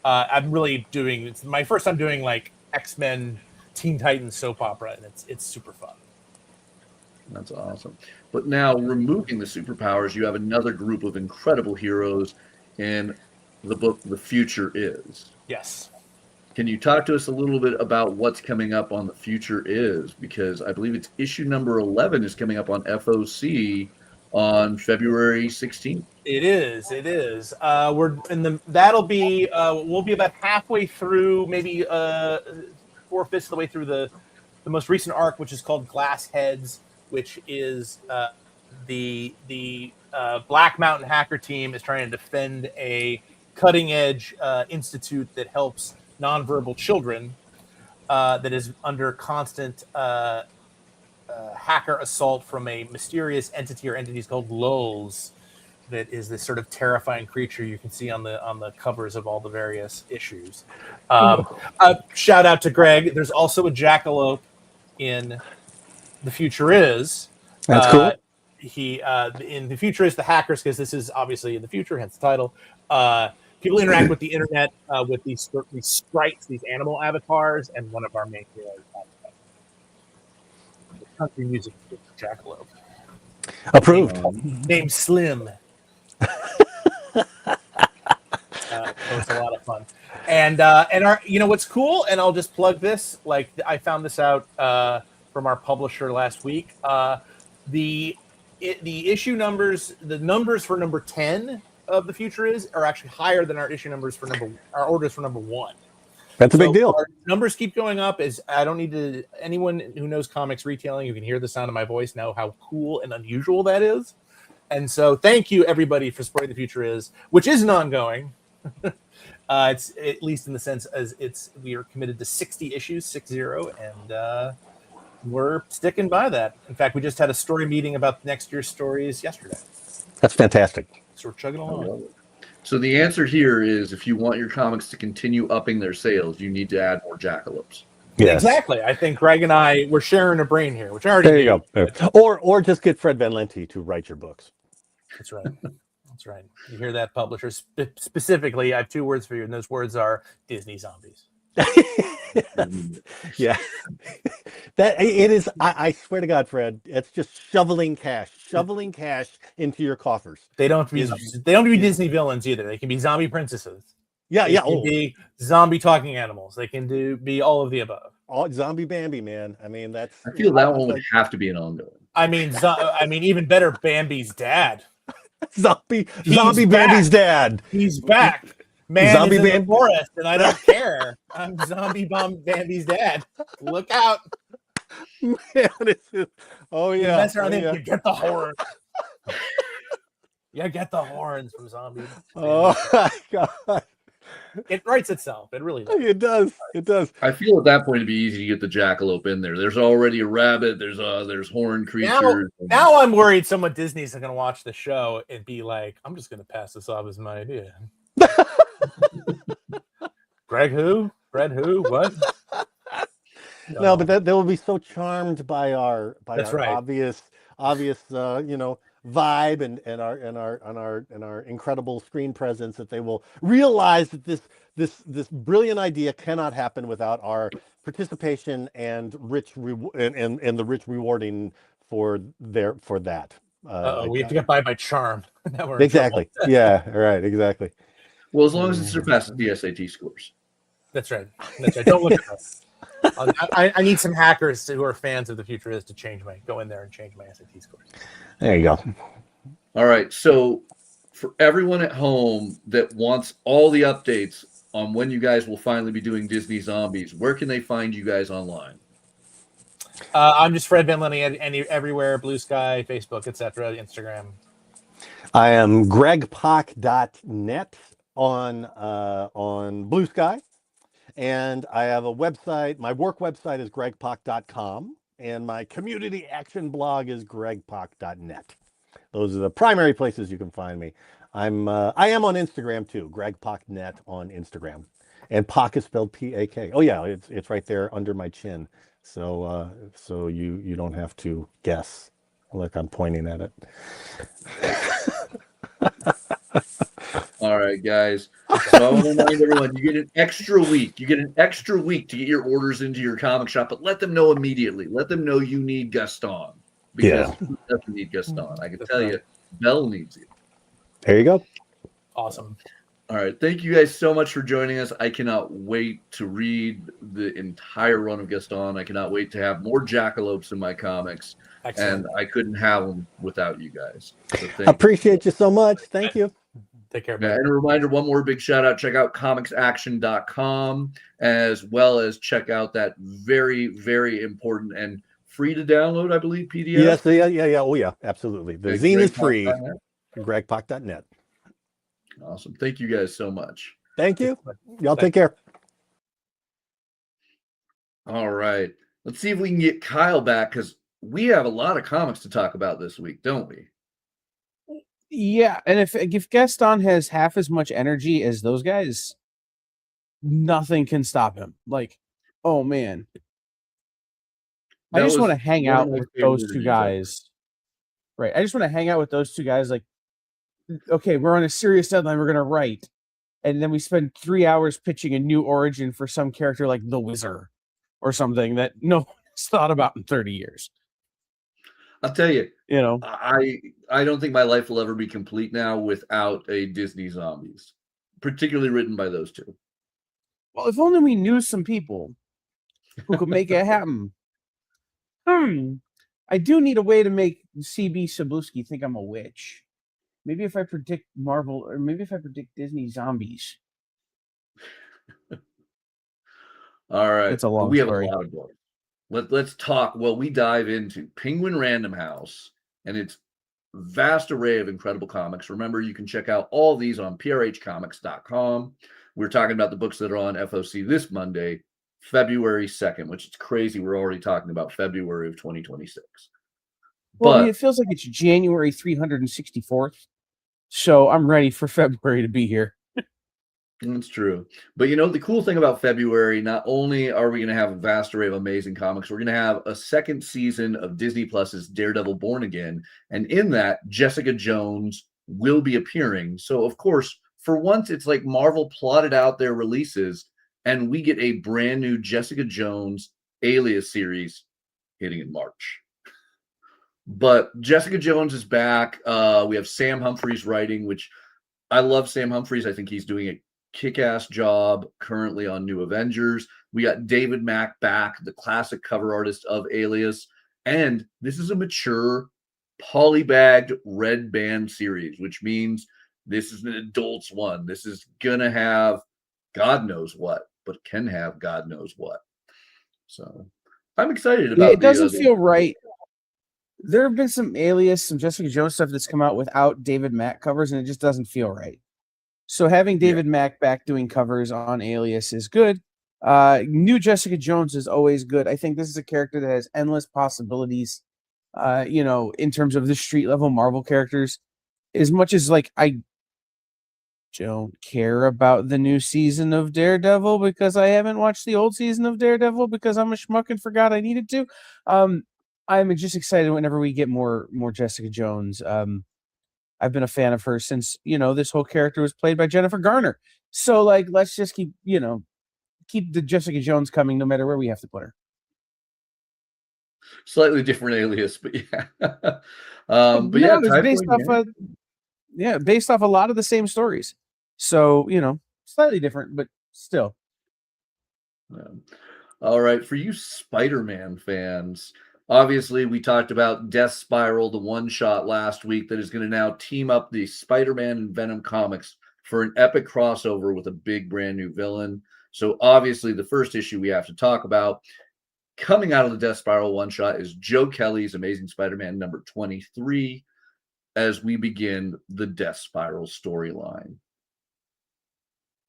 I'm really it's my first time doing like X-Men Teen Titans soap opera, and it's super fun. That's awesome. But now, removing the superpowers, you have another group of incredible heroes in the book The Future Is. Yes. Can you talk to us a little bit about what's coming up on The Future Is? Because I believe it's issue number 11 is coming up on FOC on February 16th. It is. That'll be we'll be about halfway through, maybe 4/5 of the way through the most recent arc, which is called Glass Heads, which is the Black Mountain hacker team is trying to defend a cutting edge institute that helps nonverbal children that is under constant hacker assault from a mysterious entity or entities called Lulz, that is this sort of terrifying creature you can see on the covers of all the various issues. Shout out to Greg. There's also a jackalope in The Future Is. That's cool. He in The Future Is the hackers, because this is obviously in the future, hence the title. People interact with the internet with these sprites, these animal avatars, and one of our main heroes. Country music jackalope. Approved. Named Slim. It was a lot of fun. And our, what's cool, and I'll just plug this, like I found this out from our publisher last week. The issue numbers, the numbers for number 10 of The Future Is are actually higher than our issue numbers for our orders for number 1. That's a big deal. Our numbers keep going up. I don't need to. Anyone who knows comics retailing, who can hear the sound of my voice, know how cool and unusual that is. And so, thank you everybody for supporting The Future Is, which isn't ongoing. It's at least in the sense as we are committed to 60 issues, 60, and we're sticking by that. In fact, we just had a story meeting about next year's stories yesterday. That's fantastic. So we're chugging I along. love it. So the answer here is, if you want your comics to continue upping their sales, you need to add more jackalopes. Yes. Exactly. I think Greg and I were sharing a brain here, which I already There you knew. go. but- Or just get Fred Van Lente to write your books. That's right. That's right. You hear that, publishers? Specifically, I have 2 words for you, and those words are Disney zombies. Yeah. That it is. I swear to God, Fred, it's just shoveling cash into your coffers. They don't have to be. They don't have to be Disney villains either. They can be zombie princesses. Yeah, They yeah. can be zombie talking animals. They can be all of the above. All zombie Bambi, man. I mean, that's. I feel that one would have to be an ongoing. I mean, even better, Bambi's dad. Zombie back. Bambi's dad. He's back. Man Zombie is in Bambi. the forest, and I don't care. I'm zombie Bambi's dad. Look out! Man, oh You yeah. mess around Oh, him, yeah. you get the horns. You get the horns from zombie. Oh my God. It writes itself. It really does. It does. It does. I feel at that point it'd be easy to get the jackalope in there. There's already a rabbit. There's horned creatures. Now I'm worried someone Disney's going to watch the show and be like, I'm just going to pass this off as my idea. Greg who? Fred who? What? No, but they will be so charmed by our That's right. obvious vibe and our incredible screen presence that they will realize that this brilliant idea cannot happen without our participation and and the rich rewarding for that. we have to get by charm. Now we're in Exactly. Yeah. Right. Exactly. Well, as long as it surpasses the SAT scores. That's right. That's right. Don't look at us. I need some hackers who are fans of the Futurist to go in there and change my SAT scores. There you go. All right. So for everyone at home that wants all the updates on when you guys will finally be doing Disney Zombies, where can they find you guys online? I'm just Fred Van Lente everywhere, Blue Sky, Facebook, etc., Instagram. I am gregpock.net on Blue Sky. And I have a website. My work website is gregpock.com. And my community action blog is gregpock.net. Those are the primary places you can find me. I am on Instagram too, gregpocknet on Instagram. And Pock is spelled P-A-K. Oh yeah, it's right there under my chin. So you don't have to guess. Look, I'm pointing at it. All right, guys. So I want to remind everyone, you get an extra week. You get an extra week to get your orders into your comic shop, but let them know immediately. Let them know you need Gaston. Because who doesn't need Gaston? I can tell you, Belle needs you. There you go. Awesome. All right. Thank you guys so much for joining us. I cannot wait to read the entire run of Gaston. I cannot wait to have more jackalopes in my comics. Excellent. And I couldn't have them without you guys. So Appreciate you so much. Thank you. Take care. Yeah, and a reminder, one more big shout out, check out comicsaction.com, as well as check out that very, very important and free to download, I believe, PDF. Yes, yeah. Oh yeah, absolutely. The zine is free. gregpock.net. Awesome. Thank you guys so much. Thank you. Y'all take care. All right. Let's see if we can get Kyle back, because we have a lot of comics to talk about this week, don't we? Yeah, and if Gaston has half as much energy as those guys, nothing can stop him. Like, oh man, I just want to hang out with those two guys. Right, I just want to hang out with those two guys. Like, okay, we're on a serious deadline. We're gonna write, and then we spend 3 hours pitching a new origin for some character like the Wizard or something that no one's thought about in 30 years. I'll tell you, I don't think my life will ever be complete now without a Disney Zombies, particularly written by those two. Well, if only we knew some people who could make it happen. I do need a way to make CB Cebulski think I'm a witch. Maybe if I predict Marvel, or maybe if I predict Disney Zombies. All right. It's a long we story. have a lot of books. Let's talk. Well, we dive into Penguin Random House and its vast array of incredible comics. Remember, you can check out all these on prhcomics.com. We're talking about the books that are on FOC this Monday. February 2nd, which is crazy. We're already talking about February of 2026. Well, I mean, But it feels like it's January 364th. So I'm ready for February to be here. that's true. But the cool thing about February, not only are we going to have a vast array of amazing comics, we're going to have a second season of Disney Plus's Daredevil Born Again. And in that, Jessica Jones will be appearing. So, of course, for once, it's like Marvel plotted out their releases, and we get a brand new Jessica Jones Alias series hitting in March. But Jessica Jones is back. We have Sam Humphries writing, which I love Sam Humphries. I think he's doing a kick-ass job currently on New Avengers. We got David Mack back, the classic cover artist of Alias. And this is a mature, polybagged red band series, which means this is an adult's one. This is going to have God knows what, but can have God knows what. So I'm excited about it doesn't feel right. There have been some Alias, some Jessica Jones stuff that's come out without David Mack covers, and it just doesn't feel right. So having David Mack back doing covers on Alias is good. New Jessica Jones is always good. I think this is a character that has endless possibilities, in terms of the street level Marvel characters. As much as I don't care about the new season of Daredevil because I haven't watched the old season of Daredevil because I'm a schmuck and forgot I needed to. I'm just excited whenever we get more Jessica Jones. I've been a fan of her since, this whole character was played by Jennifer Garner. So let's just keep the Jessica Jones coming no matter where we have to put her. Slightly different Alias, but yeah. It's based off a lot of the same stories. So, slightly different, but still. All right, for you Spider-Man fans, obviously we talked about Death Spiral, the one-shot last week that is going to now team up the Spider-Man and Venom comics for an epic crossover with a big brand new villain. So obviously the first issue we have to talk about coming out of the Death Spiral one-shot is Joe Kelly's Amazing Spider-Man number 23 as we begin the Death Spiral storyline.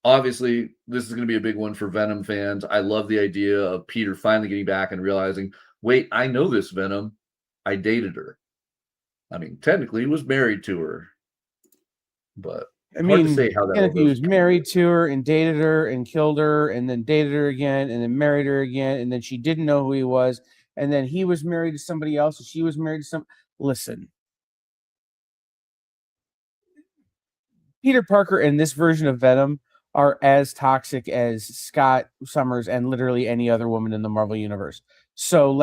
Obviously, this is going to be a big one for Venom fans. I love the idea of Peter finally getting back and realizing, wait, I know this Venom. I dated her. I mean, technically, he was married to her. But hard to say how that he was married to her and dated her and killed her and then dated her again and then married her again and then she didn't know who he was and then he was married to somebody else and she was married to some. Listen. Peter Parker and this version of Venom are as toxic as Scott Summers and literally any other woman in the Marvel Universe. So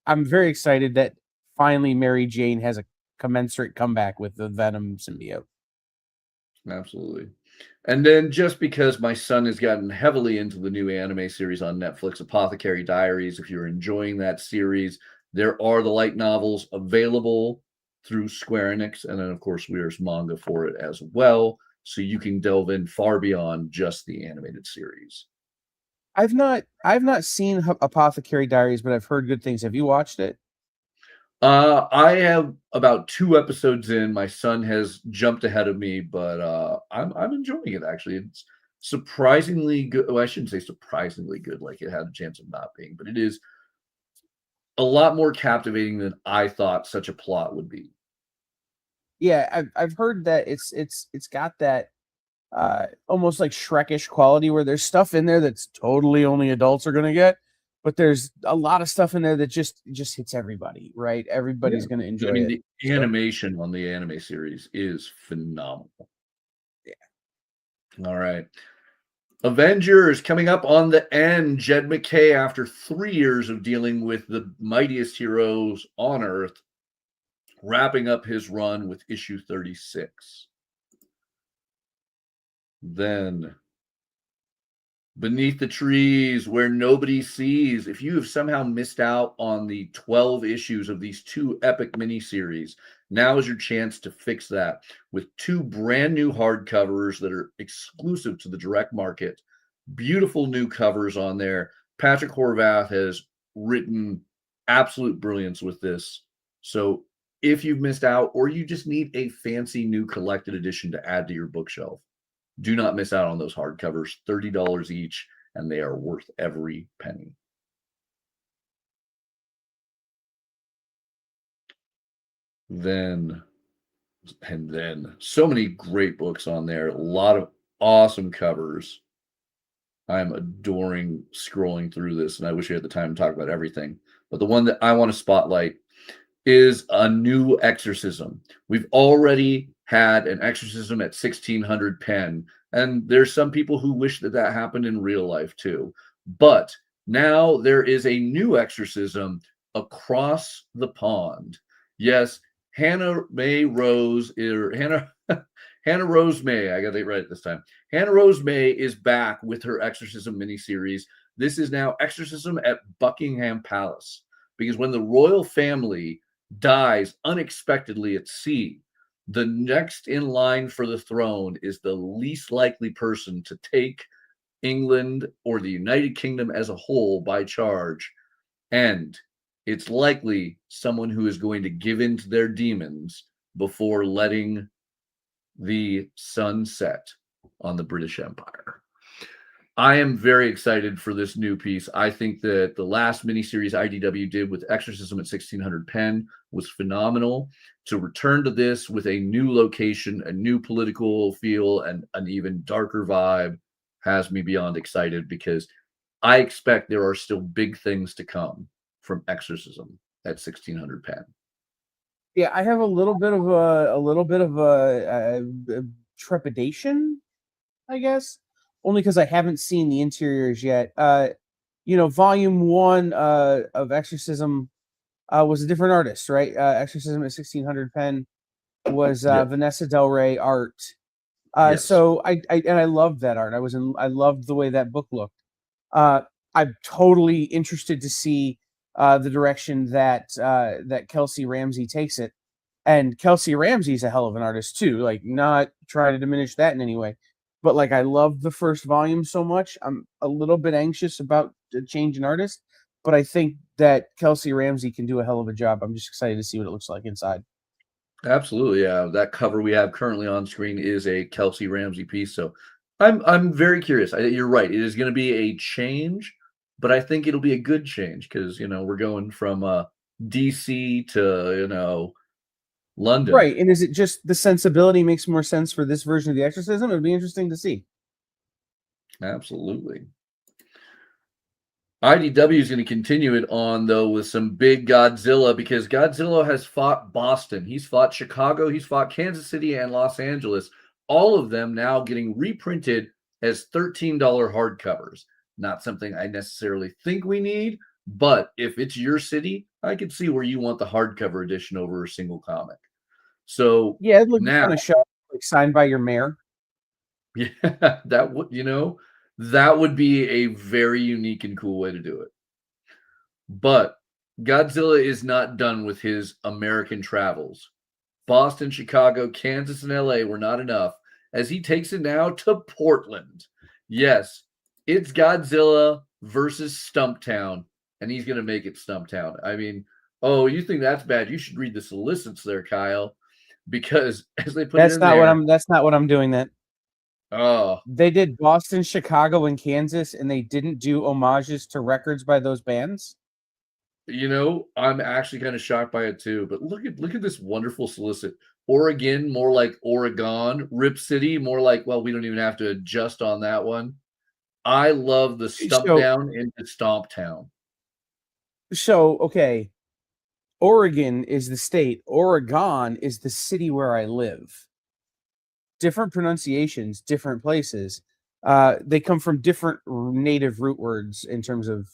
I'm very excited that finally Mary Jane has a commensurate comeback with the Venom symbiote. Absolutely. And then just because my son has gotten heavily into the new anime series on Netflix, Apothecary Diaries, if you're enjoying that series, there are the light novels available through Square Enix. And then, of course, there's manga for it as well. So you can delve in far beyond just the animated series. I've not seen Apothecary Diaries, but I've heard good things. Have you watched it? I have about 2 episodes in. My son has jumped ahead of me, but I'm enjoying it actually. It's surprisingly good. Well, I shouldn't say surprisingly good, like it had a chance of not being, but it is a lot more captivating than I thought such a plot would be. Yeah, I've heard that it's got that almost like Shrek-ish quality where there's stuff in there that's totally only adults are gonna get, but there's a lot of stuff in there that just hits everybody, right? Everybody's gonna enjoy it. The animation on the anime series is phenomenal. Yeah. All right. Avengers coming up on the end. Jed MacKay, after 3 years of dealing with the mightiest heroes on Earth, wrapping up his run with issue 36. Then, Beneath the Trees, Where Nobody Sees. If you have somehow missed out on the 12 issues of these 2 epic miniseries, now is your chance to fix that with 2 brand new hardcovers that are exclusive to the direct market. Beautiful new covers on there. Patrick Horvath has written absolute brilliance with this. So if you've missed out or you just need a fancy new collected edition to add to your bookshelf, do not miss out on those hardcovers, $30 each. and they are worth every penny. Then so many great books on there, a lot of awesome covers. I'm adoring scrolling through this, and I wish I had the time to talk about everything. But the one that I want to spotlight is a new exorcism. We've already had an exorcism at 1600 pen, and there's some people who wish that that happened in real life too. But now there is a new exorcism across the pond. Yes, Hannah May Rose, or Hannah Hannah Rose May, I got it right this time. Hannah Rose May is back with her exorcism miniseries. This is now Exorcism at Buckingham Palace, because when the royal family dies unexpectedly at sea, the next in line for the throne is the least likely person to take England or the United Kingdom as a whole by charge. And it's likely someone who is going to give in to their demons before letting the sun set on the British Empire. I am very excited for this new piece. I think that the last miniseries IDW did with Exorcism at 1600 pen was phenomenal. To return to this with a new location, a new political feel, and an even darker vibe has me beyond excited, because I expect there are still big things to come from Exorcism at 1600 pen. Yeah, I have a little bit of a trepidation, I guess, only because I haven't seen the interiors yet. Volume 1 of Exorcism was a different artist, right? Exorcism at 1600 pen was Vanessa Del Rey art. Yes. So I loved that art. I loved the way that book looked. I'm totally interested to see the direction that Kelsey Ramsey takes it. And Kelsey Ramsey's a hell of an artist too. Like, not trying to diminish that in any way, but like, I love the first volume so much. I'm a little bit anxious about the change in artist, but I think that Kelsey Ramsey can do a hell of a job. I'm just excited to see what it looks like inside. Absolutely, yeah. That cover we have currently on screen is a Kelsey Ramsey piece, so I'm very curious. You're right; it is going to be a change, but I think it'll be a good change, because we're going from DC to London. Right. And is it just the sensibility makes more sense for this version of the Exorcism? It would be interesting to see. Absolutely. IDW is going to continue it on, though, with some big Godzilla, because Godzilla has fought Boston. He's fought Chicago. He's fought Kansas City and Los Angeles. All of them now getting reprinted as $13 hardcovers. Not something I necessarily think we need, but if it's your city, I could see where you want the hardcover edition over a single comic. So yeah, it looks now, kind of show, like, signed by your mayor. Yeah, that would be a very unique and cool way to do it. But Godzilla is not done with his American travels. Boston, Chicago, Kansas, and LA were not enough, as he takes it now to Portland. Yes, it's Godzilla versus Stumptown, and he's going to make it Stumptown. I mean, oh, you think that's bad? You should read the solicits there, Kyle, because as they put That's it in not there, what I'm. That's not what I'm doing. That oh, they did Boston, Chicago, and Kansas, and they didn't do homages to records by those bands. I'm actually kind of shocked by it too. But look at this wonderful solicit. Oregon, more like Oregon. Rip City, more like, well, we don't even have to adjust on that one. I love the stump down into Stomp Town. So, okay, Oregon is the state. Oregon is the city where I live. Different pronunciations, different places. They come from different native root words in terms of,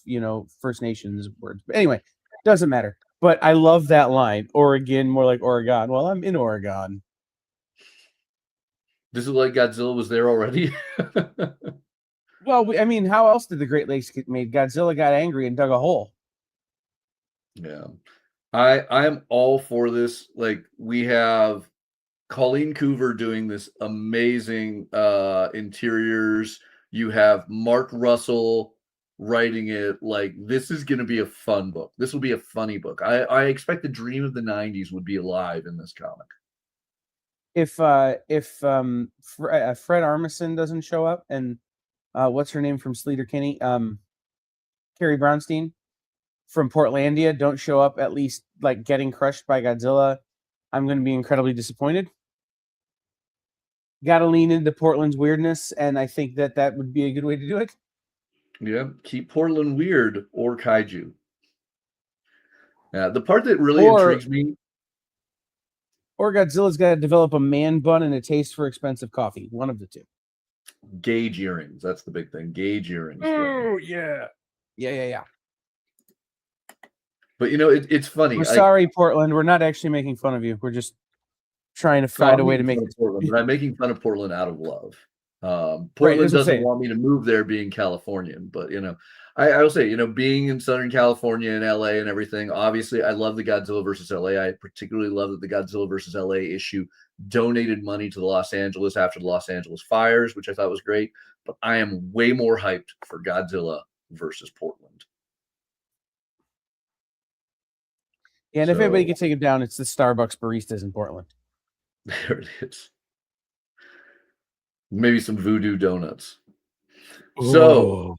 First Nations words. But anyway, doesn't matter. But I love that line. Oregon, more like Oregon. Well, I'm in Oregon. This is like Godzilla was there already. Well, how else did the Great Lakes get made? Godzilla got angry and dug a hole. Yeah. I'm all for this. Like, we have Colleen Coover doing this amazing interiors. You have Mark Russell writing it. Like, this is going to be a fun book. This will be a funny book. I expect the dream of the 90s would be alive in this comic. If Fred Armisen doesn't show up and what's her name from Sleater Kinney? Carrie Brownstein from Portlandia don't show up, at least like getting crushed by Godzilla, I'm going to be incredibly disappointed. Got to lean into Portland's weirdness, and I think that would be a good way to do it. Yeah, keep Portland weird or kaiju. Yeah, the part that really intrigues me. Or Godzilla's got to develop a man bun and a taste for expensive coffee. One of the two. Gauge earrings. That's the big thing. Gauge earrings. Oh, yeah. Yeah. But, you know, it's funny. We're sorry, Portland. We're not actually making fun of you. We're just trying to find a way to make it. Portland, but I'm making fun of Portland out of love. Portland doesn't want me to move there being Californian, but, you know, I will say, you know, being in Southern California and LA and everything, obviously I love the Godzilla versus LA. I particularly love that the Godzilla versus LA issue donated money to the Los Angeles after the Los Angeles fires, which I thought was great. But I am way more hyped for Godzilla versus Portland. Yeah, and if anybody can take it down, it's the Starbucks baristas in Portland. There it is. Maybe some voodoo donuts. Ooh. So,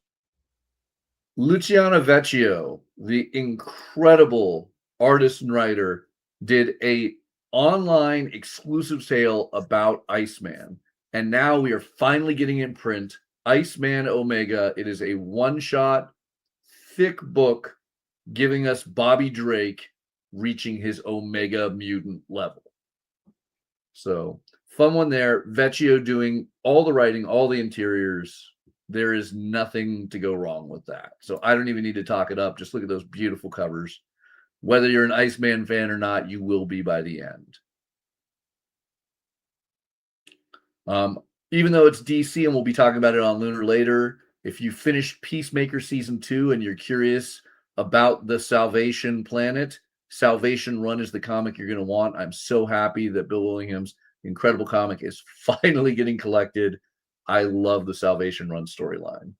Luciano Vecchio, the incredible artist and writer, did a online exclusive sale about Iceman. And now we are finally getting in print Iceman Omega. It is a one-shot, thick book giving us Bobby Drake reaching his Omega mutant level. So, fun one there. Vecchio doing all the writing, all the interiors. There is nothing to go wrong with that. So I don't even need to talk it up. Just look at those beautiful covers. Whether you're an Iceman fan or not, you will be by the end. Even though it's DC and we'll be talking about it on Lunar later, if you finish Peacemaker Season 2 and you're curious about the Salvation Planet, Salvation Run is the comic you're going to want. I'm so happy that Bill Willingham's incredible comic is finally getting collected. I love the Salvation Run storyline.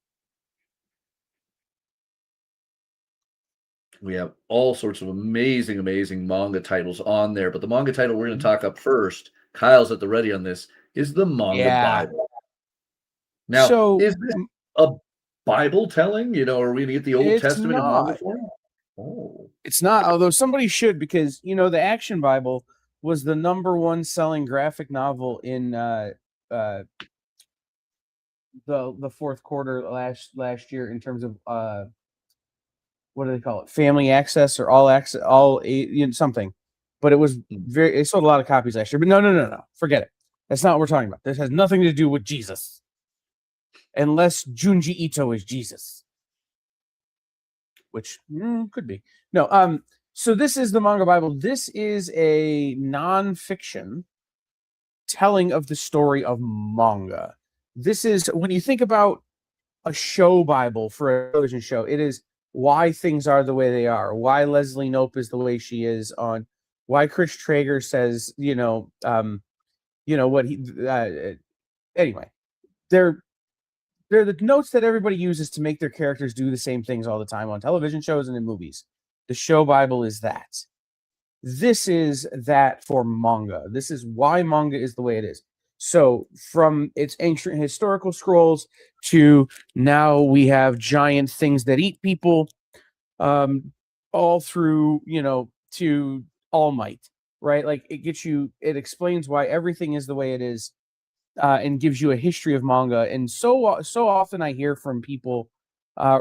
We have all sorts of amazing manga titles on there, but the manga title we're going to talk up first, Kyle's at the ready on this, is the manga Bible. Now, is this a Bible telling? You know, are we going to get the Old Testament in manga form? Oh. It's not, although somebody should, because, you know, the Action Bible was the #1 selling graphic novel in the fourth quarter last year in terms of what do they call it? Family access or all access, something. But it was it sold a lot of copies last year. But no. Forget it. That's not what we're talking about. This has nothing to do with Jesus. Unless Junji Ito is Jesus. Which could be. No, so this is the manga Bible. This is a non-fiction telling of the story of manga. This is, when you think about a show Bible for a television show, it is why things are the way they are, why Leslie Knope is the way she is, on why Chris Traeger says, what he, anyway, they're the notes that everybody uses to make their characters do the same things all the time on television shows and in movies. The show Bible is that. This is that for manga. This is why manga is the way it is. So from its ancient historical scrolls to now we have giant things that eat people, all through, to All Might, right? Like it explains why everything is the way it is, and gives you a history of manga. And so often I hear from people,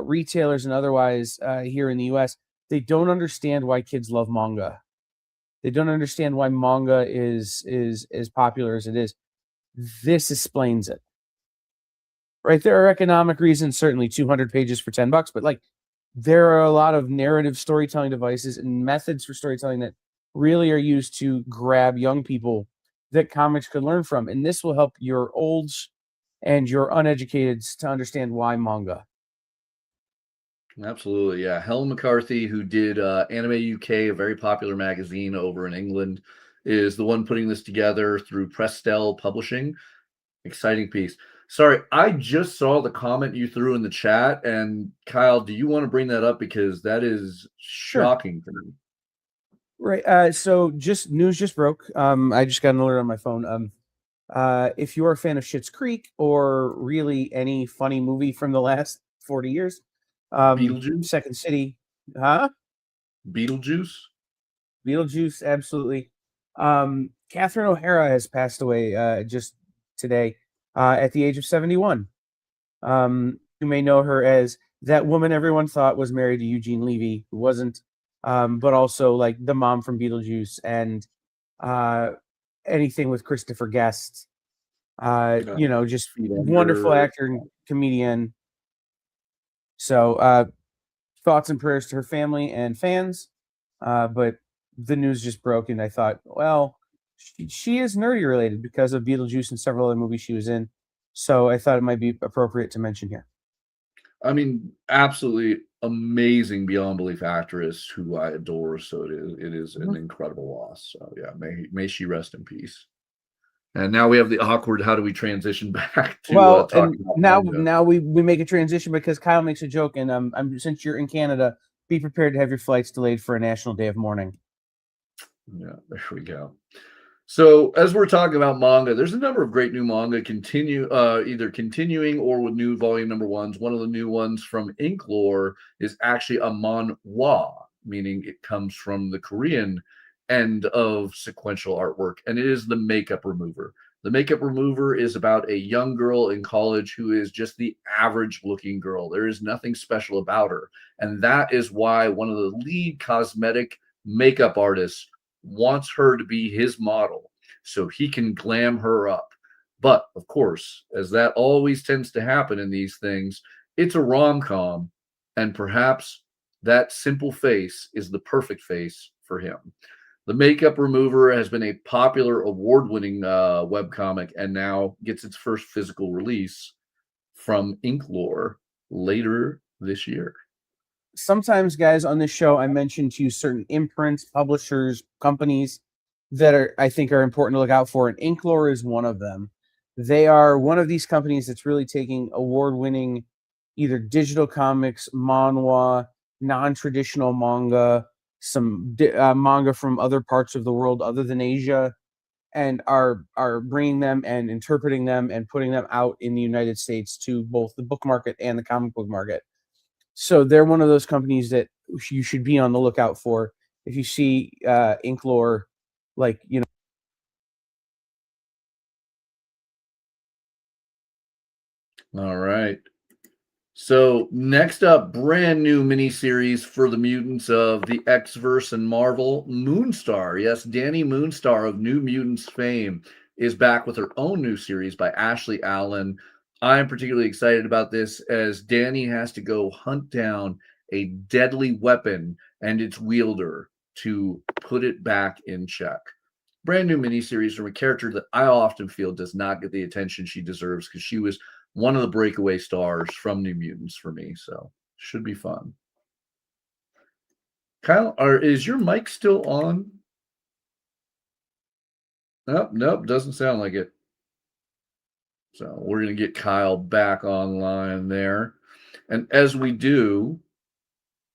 retailers and otherwise, here in the US, they don't understand why kids love manga. They don't understand why manga is as popular as it is. This explains it. Right? There are economic reasons, certainly 200 pages for $10, but like there are a lot of narrative storytelling devices and methods for storytelling that really are used to grab young people that comics could learn from. And this will help your olds and your uneducateds to understand why manga. Absolutely, yeah. Helen McCarthy, who did Anime UK, a very popular magazine over in England, is the one putting this together through Prestel Publishing. Exciting piece. Sorry, I just saw the comment you threw in the chat, and Kyle, do you want to bring that up, because that is shocking to me? Right. So news just broke. I just got an alert on my phone. If you're a fan of Schitt's Creek or really any funny movie from the last 40 years, Beetlejuice? Second City, huh? Beetlejuice? Beetlejuice, absolutely. Catherine O'Hara has passed away just today at the age of 71. You may know her as that woman everyone thought was married to Eugene Levy, who wasn't, but also like the mom from Beetlejuice and uh, anything with Christopher Guest. Just wonderful Under- actor and comedian. So thoughts and prayers to her family and fans. But the news just broke, and I thought, well, she is nerdy related because of Beetlejuice and several other movies she was in. So I thought it might be appropriate to mention here. I mean, absolutely amazing, beyond belief actress who I adore. So it is an incredible loss. So yeah, may she rest in peace. And now we have the awkward. How do we transition back to Well, talking and about now manga? we make a transition because Kyle makes a joke, and I'm since you're in Canada, be prepared to have your flights delayed for a national day of mourning. Yeah, there we go. So as we're talking about manga, there's a number of great new manga either continuing or with new volume number ones. One of the new ones from Inklore is actually a manhwa, meaning it comes from the Korean end of sequential artwork, and it is The Makeup Remover. The Makeup Remover is about a young girl in college who is just the average looking girl. There is nothing special about her, and that is why one of the lead cosmetic makeup artists wants her to be his model so he can glam her up. But of course, as that always tends to happen in these things, it's a rom-com, and perhaps that simple face is the perfect face for him. The Makeup Remover has been a popular award-winning webcomic and now gets its first physical release from Inklore later this year. Sometimes, guys, on this show, I mention to you certain imprints, publishers, companies that I think are important to look out for, and Inklore is one of them. They are one of these companies that's really taking award-winning, either digital comics, manhwa, non-traditional manga, some manga from other parts of the world other than Asia, and are bringing them and interpreting them and putting them out in the United States to both the book market and the comic book market. So they're one of those companies that you should be on the lookout for. If you see Inklore, like, All right. So next up, brand new miniseries for the mutants of the X-Verse and Marvel, Moonstar. Yes, Danny Moonstar of New Mutants fame is back with her own new series by Ashley Allen. I am particularly excited about this as Danny has to go hunt down a deadly weapon and its wielder to put it back in check. Brand new miniseries from a character that I often feel does not get the attention she deserves because she was one of the breakaway stars from New Mutants for me. So should be fun. Kyle, is your mic still on? Nope, doesn't sound like it. So we're going to get Kyle back online there. And as we do,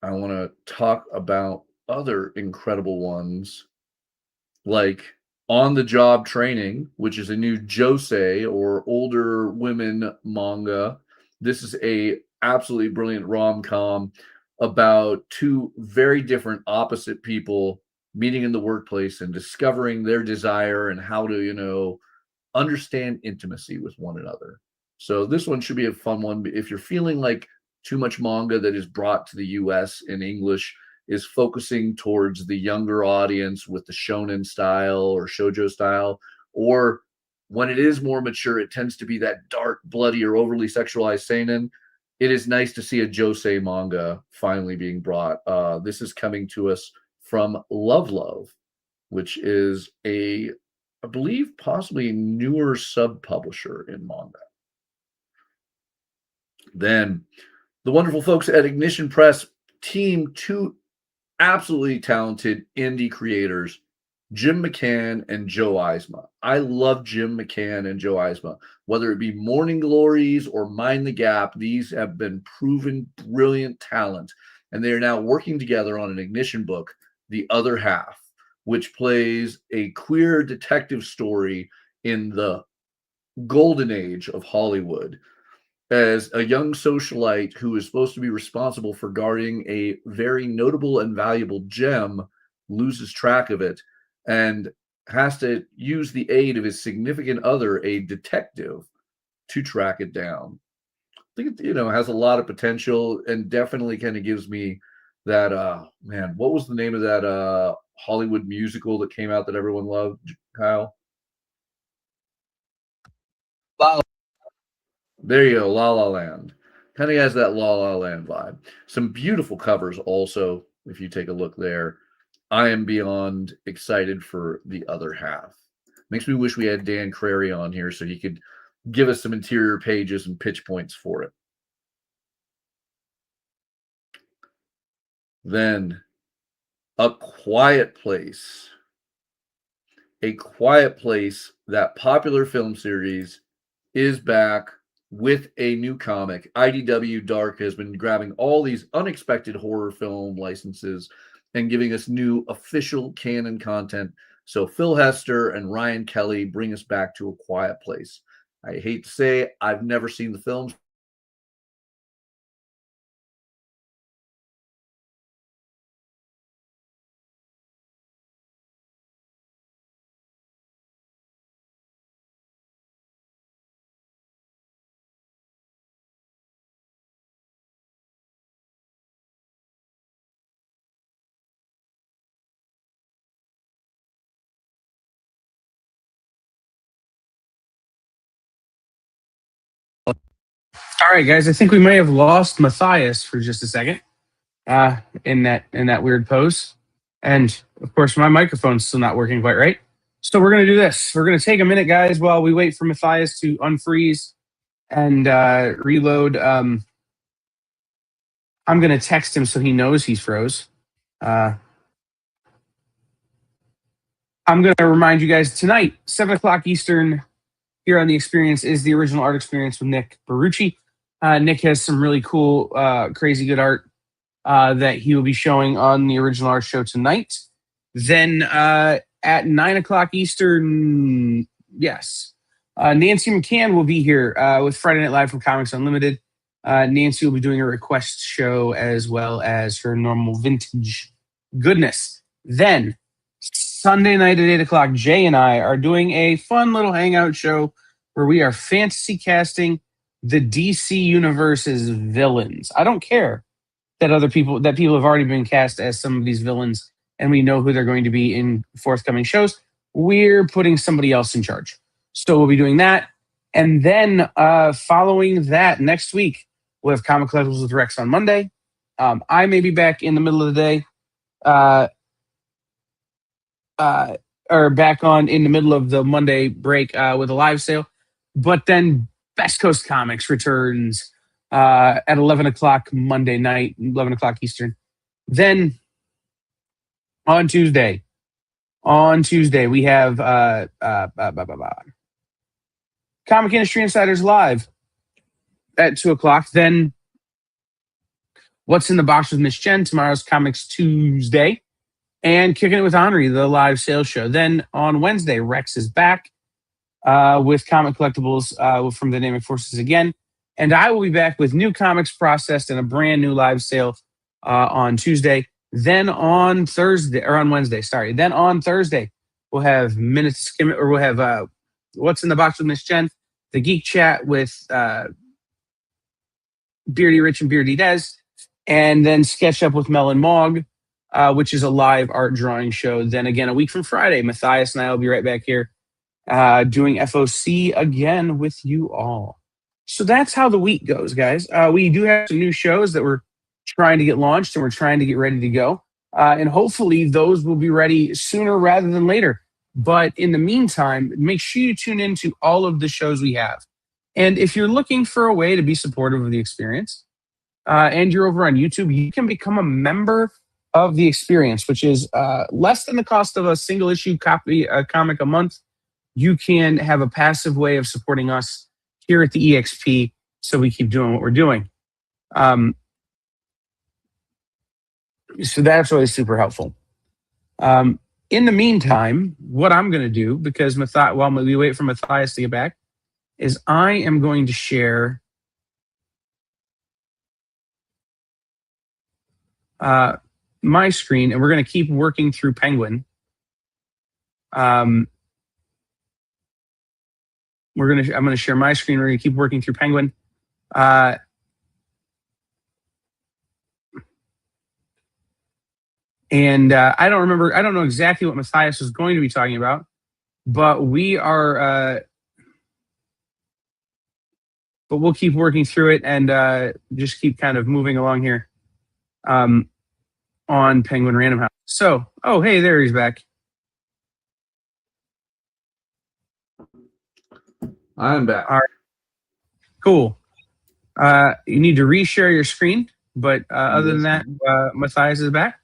I want to talk about other incredible ones like On the Job Training, which is a new josei or older women manga. This is a absolutely brilliant rom-com about two very different opposite people meeting in the workplace and discovering their desire and how to, understand intimacy with one another. So this one should be a fun one. If you're feeling like too much manga that is brought to the US in English is focusing towards the younger audience with the shonen style or shoujo style, or when it is more mature, it tends to be that dark, bloody, or overly sexualized seinen. It is nice to see a josei manga finally being brought. This is coming to us from Love, which is I believe possibly newer sub-publisher in manga. Then the wonderful folks at Ignition Press team two absolutely talented indie creators, Jim McCann and Joe Eisma. I love Jim McCann and Joe Eisma. Whether it be Morning Glories or Mind the Gap, these have been proven brilliant talent, and they are now working together on an Ignition book, The Other Half, which plays a queer detective story in the golden age of Hollywood, as a young socialite who is supposed to be responsible for guarding a very notable and valuable gem loses track of it and has to use the aid of his significant other, a detective, to track it down. I think it, has a lot of potential and definitely kind of gives me that man, what was the name of that Hollywood musical that came out that everyone loved, Kyle? There you go, La La Land. Kind of has that La La Land vibe. Some beautiful covers also, if you take a look there. I am beyond excited for the other half. Makes me wish we had Dan Crary on here so he could give us some interior pages and pitch points for it. Then, A Quiet Place. A Quiet Place, that popular film series, is back with a new comic. IDW Dark has been grabbing all these unexpected horror film licenses and giving us new official canon content. So Phil Hester and Ryan Kelly bring us back to A Quiet Place. I hate to say, I've never seen the films. All right, guys. I think we may have lost Matthias for just a second. In that weird pose, and of course my microphone's still not working quite right. So we're gonna do this. We're gonna take a minute, guys, while we wait for Matthias to unfreeze and reload. I'm gonna text him so he knows he's froze. I'm gonna remind you guys tonight, 7:00 Eastern, here on the Experience is the original art experience with Nick Barucci. Nick has some really cool, crazy good art that he will be showing on the original art show tonight. Then at 9:00 Eastern, yes, Nancy McCann will be here with Friday Night Live from Comics Unlimited. Nancy will be doing a request show as well as her normal vintage goodness. Then Sunday night at 8:00, Jay and I are doing a fun little hangout show where we are fantasy casting the DC Universe's villains. I don't care that people have already been cast as some of these villains, and we know who they're going to be in forthcoming shows. We're putting somebody else in charge. So we'll be doing that. And then following that, next week, we'll have Comic Collectibles with Rex on Monday. I may be back in the middle of the day, or back on in the middle of the Monday break with a live sale. But then Best Coast Comics returns at 11:00 Monday night, 11:00 Eastern. Then on Tuesday, we have Comic Industry Insiders Live at 2:00. Then What's in the Box with Miss Jen, tomorrow's Comics Tuesday, and Kicking It with Henri, the live sales show. Then on Wednesday, Rex is back with Comic Collectibles from Dynamic Forces again. And I will be back with new comics processed and a brand new live sale on Tuesday. Then on Wednesday, sorry. Then on Thursday, we'll have Minutes to Skim It, or we'll have What's in the Box with Miss Jen, the Geek Chat with Beardy Rich and Beardy Des, and then Sketch Up with Mel and Mog, which is a live art drawing show. Then again, a week from Friday, Matthias and I will be right back here doing FOC again with you all. So that's how the week goes, guys. We do have some new shows that we're trying to get launched and we're trying to get ready to go. And hopefully those will be ready sooner rather than later. But in the meantime, make sure you tune into all of the shows we have. And if you're looking for a way to be supportive of the Experience, and you're over on YouTube, you can become a member of the Experience, which is less than the cost of a single issue comic a month. You can have a passive way of supporting us here at the EXP, so we keep doing what we're doing. So that's always super helpful. In the meantime, what I'm going to do, because while we wait for Matthias to get back, is I am going to share my screen, and we're going to keep working through Penguin. I'm going to share my screen. We're going to keep working through Penguin. And I don't know exactly what Mathias was going to be talking about, but but we'll keep working through it and just keep kind of moving along here on Penguin Random House. So, oh, hey, there he's back. I'm back. All right. Cool. You need to reshare your screen, but other than that, Mathias is back.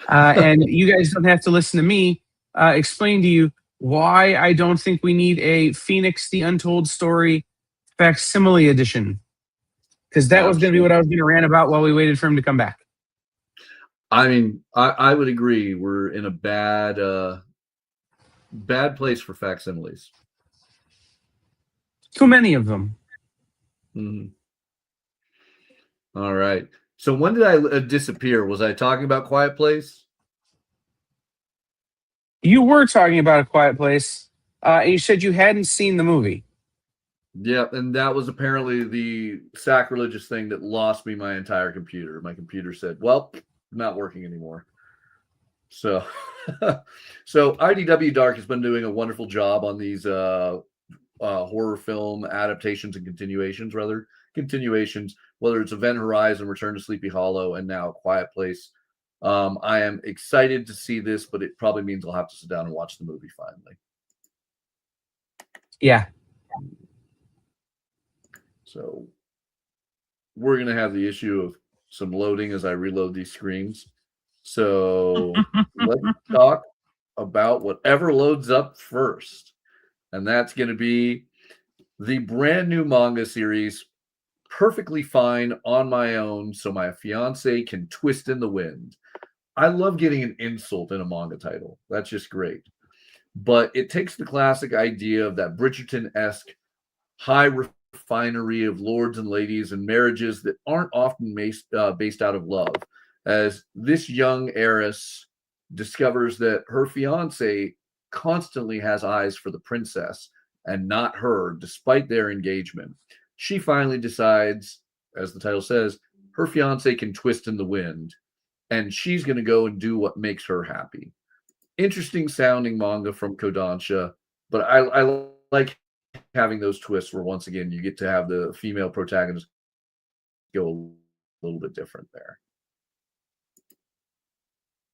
And you guys don't have to listen to me explain to you why I don't think we need a Phoenix the Untold Story facsimile edition. Because that was going to be what I was going to rant about while we waited for him to come back. I mean, I would agree. We're in a bad place for facsimiles. Too many of them. Mm-hmm. All right. So when did I disappear? Was I talking about Quiet Place? You were talking about A Quiet Place. And you said you hadn't seen the movie. Yeah, and that was apparently the sacrilegious thing that lost me my entire computer. My computer said, well, not working anymore. So, so IDW Dark has been doing a wonderful job on these horror film adaptations and continuations, whether it's Event Horizon, Return to Sleepy Hollow, and now Quiet Place. I am excited to see this, but it probably means I'll have to sit down and watch the movie finally. Yeah. So we're going to have the issue of some loading as I reload these screens. So let's talk about whatever loads up first. And that's going to be the brand new manga series, Perfectly Fine on My Own, so my fiance can twist in the wind. I love getting an insult in a manga title. That's just great. But it takes the classic idea of that Bridgerton-esque high refinery of lords and ladies and marriages that aren't often based out of love, as this young heiress discovers that her fiance constantly has eyes for the princess and not her, despite their engagement. She finally decides, as the title says, her fiance can twist in the wind, and she's going to go and do what makes her happy. Interesting sounding manga from Kodansha, but I like having those twists where once again you get to have the female protagonist go a little bit different there.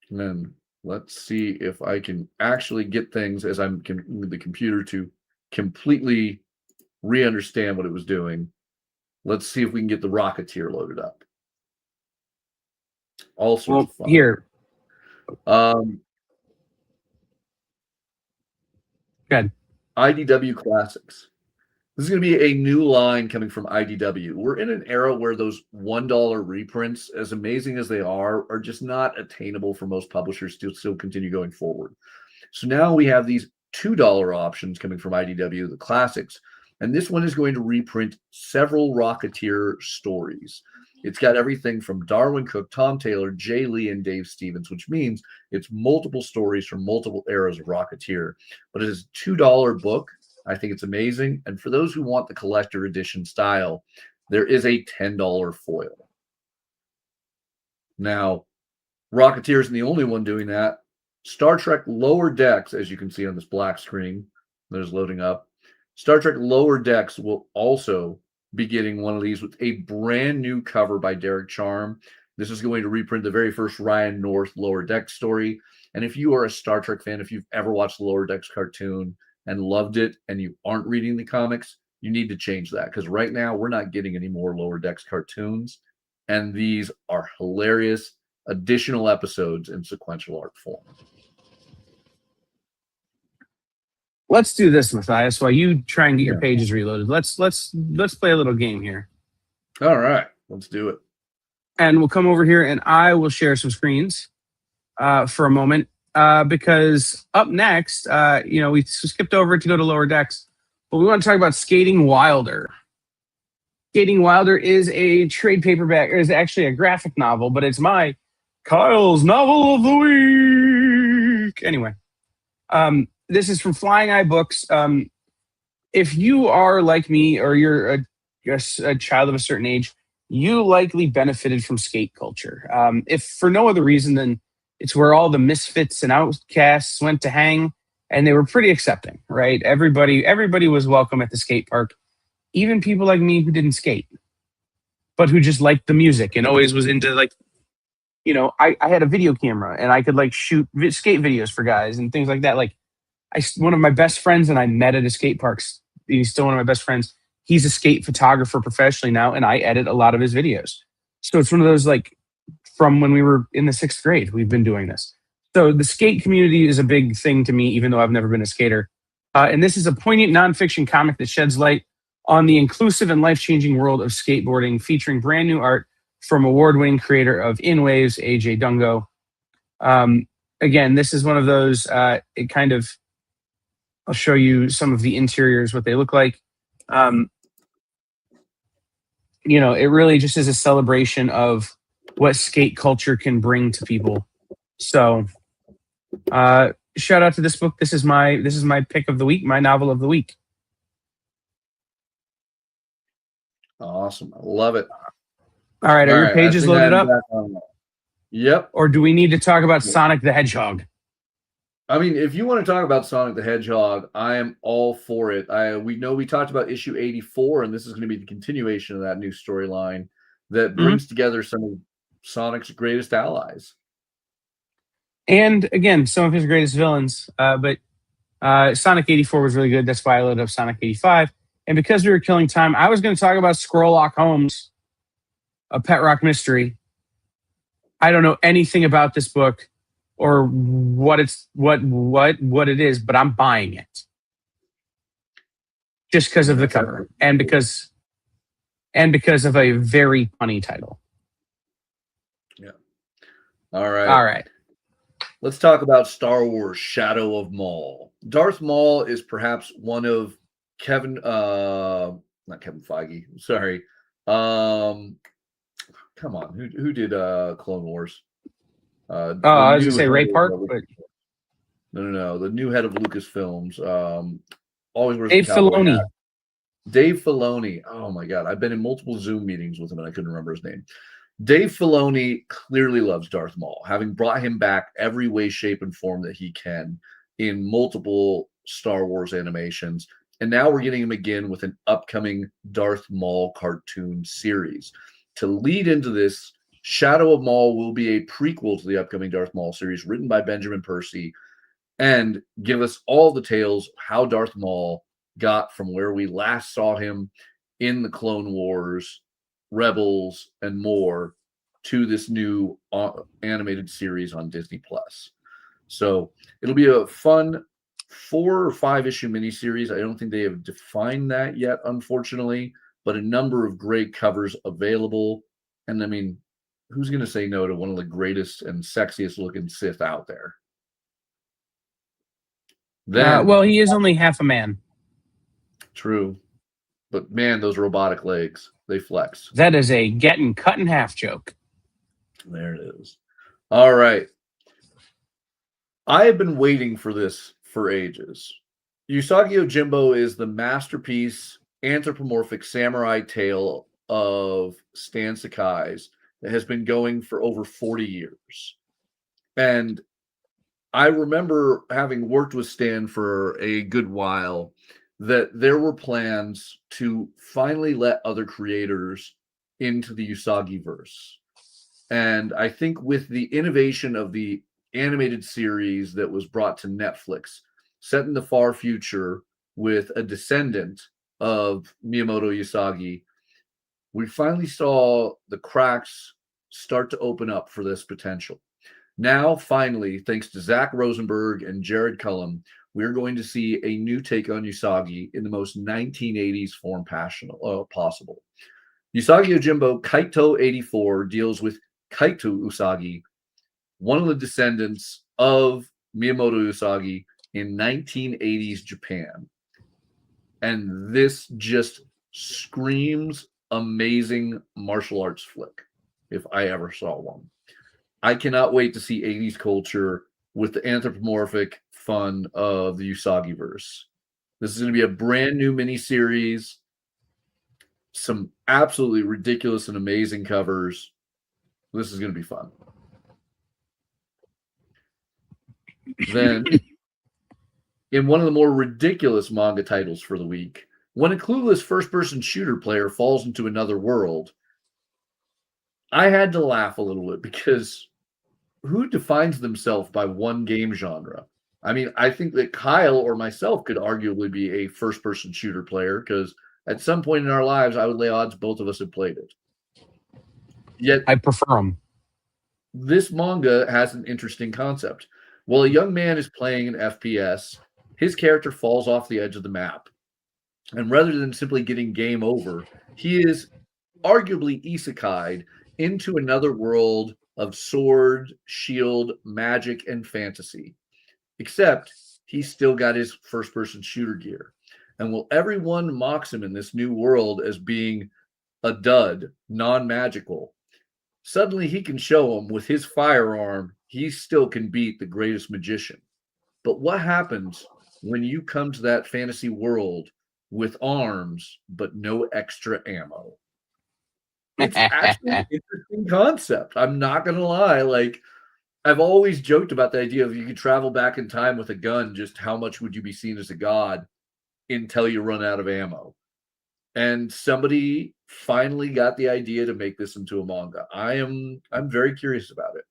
And then let's see if I can actually get things as I'm with the computer to completely re-understand what it was doing. Let's see if we can get the Rocketeer loaded up. All sorts of fun. Here. Good. IDW Classics. This is going to be a new line coming from IDW. We're in an era where those $1 reprints, as amazing as they are just not attainable for most publishers to still continue going forward. So now we have these $2 options coming from IDW, the Classics, and this one is going to reprint several Rocketeer stories. It's got everything from Darwin Cook, Tom Taylor, Jay Lee, and Dave Stevens, which means it's multiple stories from multiple eras of Rocketeer. But it is a $2 book. I think it's amazing. And for those who want the collector edition style, there is a $10 foil. Now, Rocketeer isn't the only one doing that. Star Trek Lower Decks, as you can see on this black screen that is loading up, Star Trek Lower Decks will also be getting one of these with a brand new cover by Derek Charm. This is going to reprint the very first Ryan North Lower Decks story. And if you are a Star Trek fan, if you've ever watched the Lower Decks cartoon and loved it and you aren't reading the comics, you need to change that, because right now we're not getting any more Lower Decks cartoons, and these are hilarious additional episodes in sequential art form. Let's do this, Mathias, while you try and get your pages reloaded. Let's play a little game here. All right, let's do it. And we'll come over here and I will share some screens for a moment because up next, we skipped over to go to Lower Decks, but we want to talk about Skating Wilder. Skating Wilder is a trade paperback, or is actually a graphic novel, but it's my Kyle's novel of the week. Anyway, this is from Flying Eye Books. If you are like me, or you're a child of a certain age, you likely benefited from skate culture. If for no other reason than it's where all the misfits and outcasts went to hang, and they were pretty accepting, right? Everybody was welcome at the skate park, even people like me who didn't skate, but who just liked the music and always was into like, I had a video camera and I could like shoot skate videos for guys and things like that. Like one of my best friends and I met at a skate parks. He's still one of my best friends. He's a skate photographer professionally now, and I edit a lot of his videos. So it's one of those, like, from when we were in the 6th grade, we've been doing this. So the skate community is a big thing to me, even though I've never been a skater. And this is a poignant nonfiction comic that sheds light on the inclusive and life-changing world of skateboarding, featuring brand new art from award-winning creator of In Waves, AJ Dungo. Again, this is one of those, it kind of, I'll show you some of the interiors, what they look like. It really just is a celebration of what skate culture can bring to people. So, shout out to this book. This is my pick of the week, my novel of the week. Awesome. I love it. All right. Are your pages loaded up? Yep. Or do we need to talk about Sonic the Hedgehog? I mean, if you want to talk about Sonic the Hedgehog, I am all for it. We talked about issue 84, and this is going to be the continuation of that new storyline that brings together some of Sonic's greatest allies. And again, some of his greatest villains. But Sonic 84 was really good. That's why I loaded up Sonic 85. And because we were killing time, I was going to talk about Scrollock Holmes, a Pet Rock mystery. I don't know anything about this book or what it is, but I'm buying it just because of the cover and because of a very funny title. Yeah. All right. Let's talk about Star Wars Shadow of Maul. Darth Maul is perhaps one of not Kevin Feige. Sorry. Come on. Who did Clone Wars? I was going to say Ray Park, but no. The new head of Lucasfilms. Always wears Dave Filoni. Dave Filoni. Oh my God. I've been in multiple Zoom meetings with him and I couldn't remember his name. Dave Filoni clearly loves Darth Maul, having brought him back every way, shape, and form that he can in multiple Star Wars animations. And now we're getting him again with an upcoming Darth Maul cartoon series. To lead into this, Shadow of Maul will be a prequel to the upcoming Darth Maul series written by Benjamin Percy and give us all the tales of how Darth Maul got from where we last saw him in the Clone Wars, Rebels, and more to this new animated series on Disney+. So it'll be a fun 4 or 5 issue miniseries. I don't think they have defined that yet, unfortunately, but a number of great covers available. And I mean, who's going to say no to one of the greatest and sexiest looking Sith out there? Well, he is only half a man. True. But man, those robotic legs, they flex. That is a getting cut in half joke. There it is. All right. I have been waiting for this for ages. Usagi Yojimbo is the masterpiece anthropomorphic samurai tale of Stan Sakai's that has been going for over 40 years. And I remember having worked with Stan for a good while that there were plans to finally let other creators into the Usagi verse. And I think with the innovation of the animated series that was brought to Netflix, set in the far future with a descendant of Miyamoto Usagi, we finally saw the cracks start to open up for this potential. Now, finally, thanks to Zach Rosenberg and Jared Cullum, we're going to see a new take on Usagi in the most 1980s form possible. Usagi Yojimbo Kaito 84 deals with Kaito Usagi, one of the descendants of Miyamoto Usagi in 1980s Japan. and this just screams amazing martial arts flick if I ever saw one. I cannot wait to see 80s culture with the anthropomorphic fun of the Usagi-verse. This is going to be a brand new miniseries, some absolutely ridiculous and amazing covers. This is going to be fun. Then, in one of the more ridiculous manga titles for the week, when a clueless first-person shooter player falls into another world, I had to laugh a little bit because who defines themselves by one game genre? I mean, I think that Kyle or myself could arguably be a first-person shooter player because at some point in our lives, I would lay odds both of us have played it. Yet, I prefer them. This manga has an interesting concept. While a young man is playing an FPS, his character falls off the edge of the map. And rather than simply getting game over, he is arguably isekai'd into another world of sword, shield, magic, and fantasy. Except he's still got his first-person shooter gear. And while everyone mocks him in this new world as being a dud, non-magical, suddenly he can show them with his firearm, he still can beat the greatest magician. But what happens when you come to that fantasy world with arms, but no extra ammo? It's actually an interesting concept. I'm not going to lie. Like, I've always joked about the idea of you could travel back in time with a gun, just how much would you be seen as a god until you run out of ammo? And somebody finally got the idea to make this into a manga. I'm very curious about it.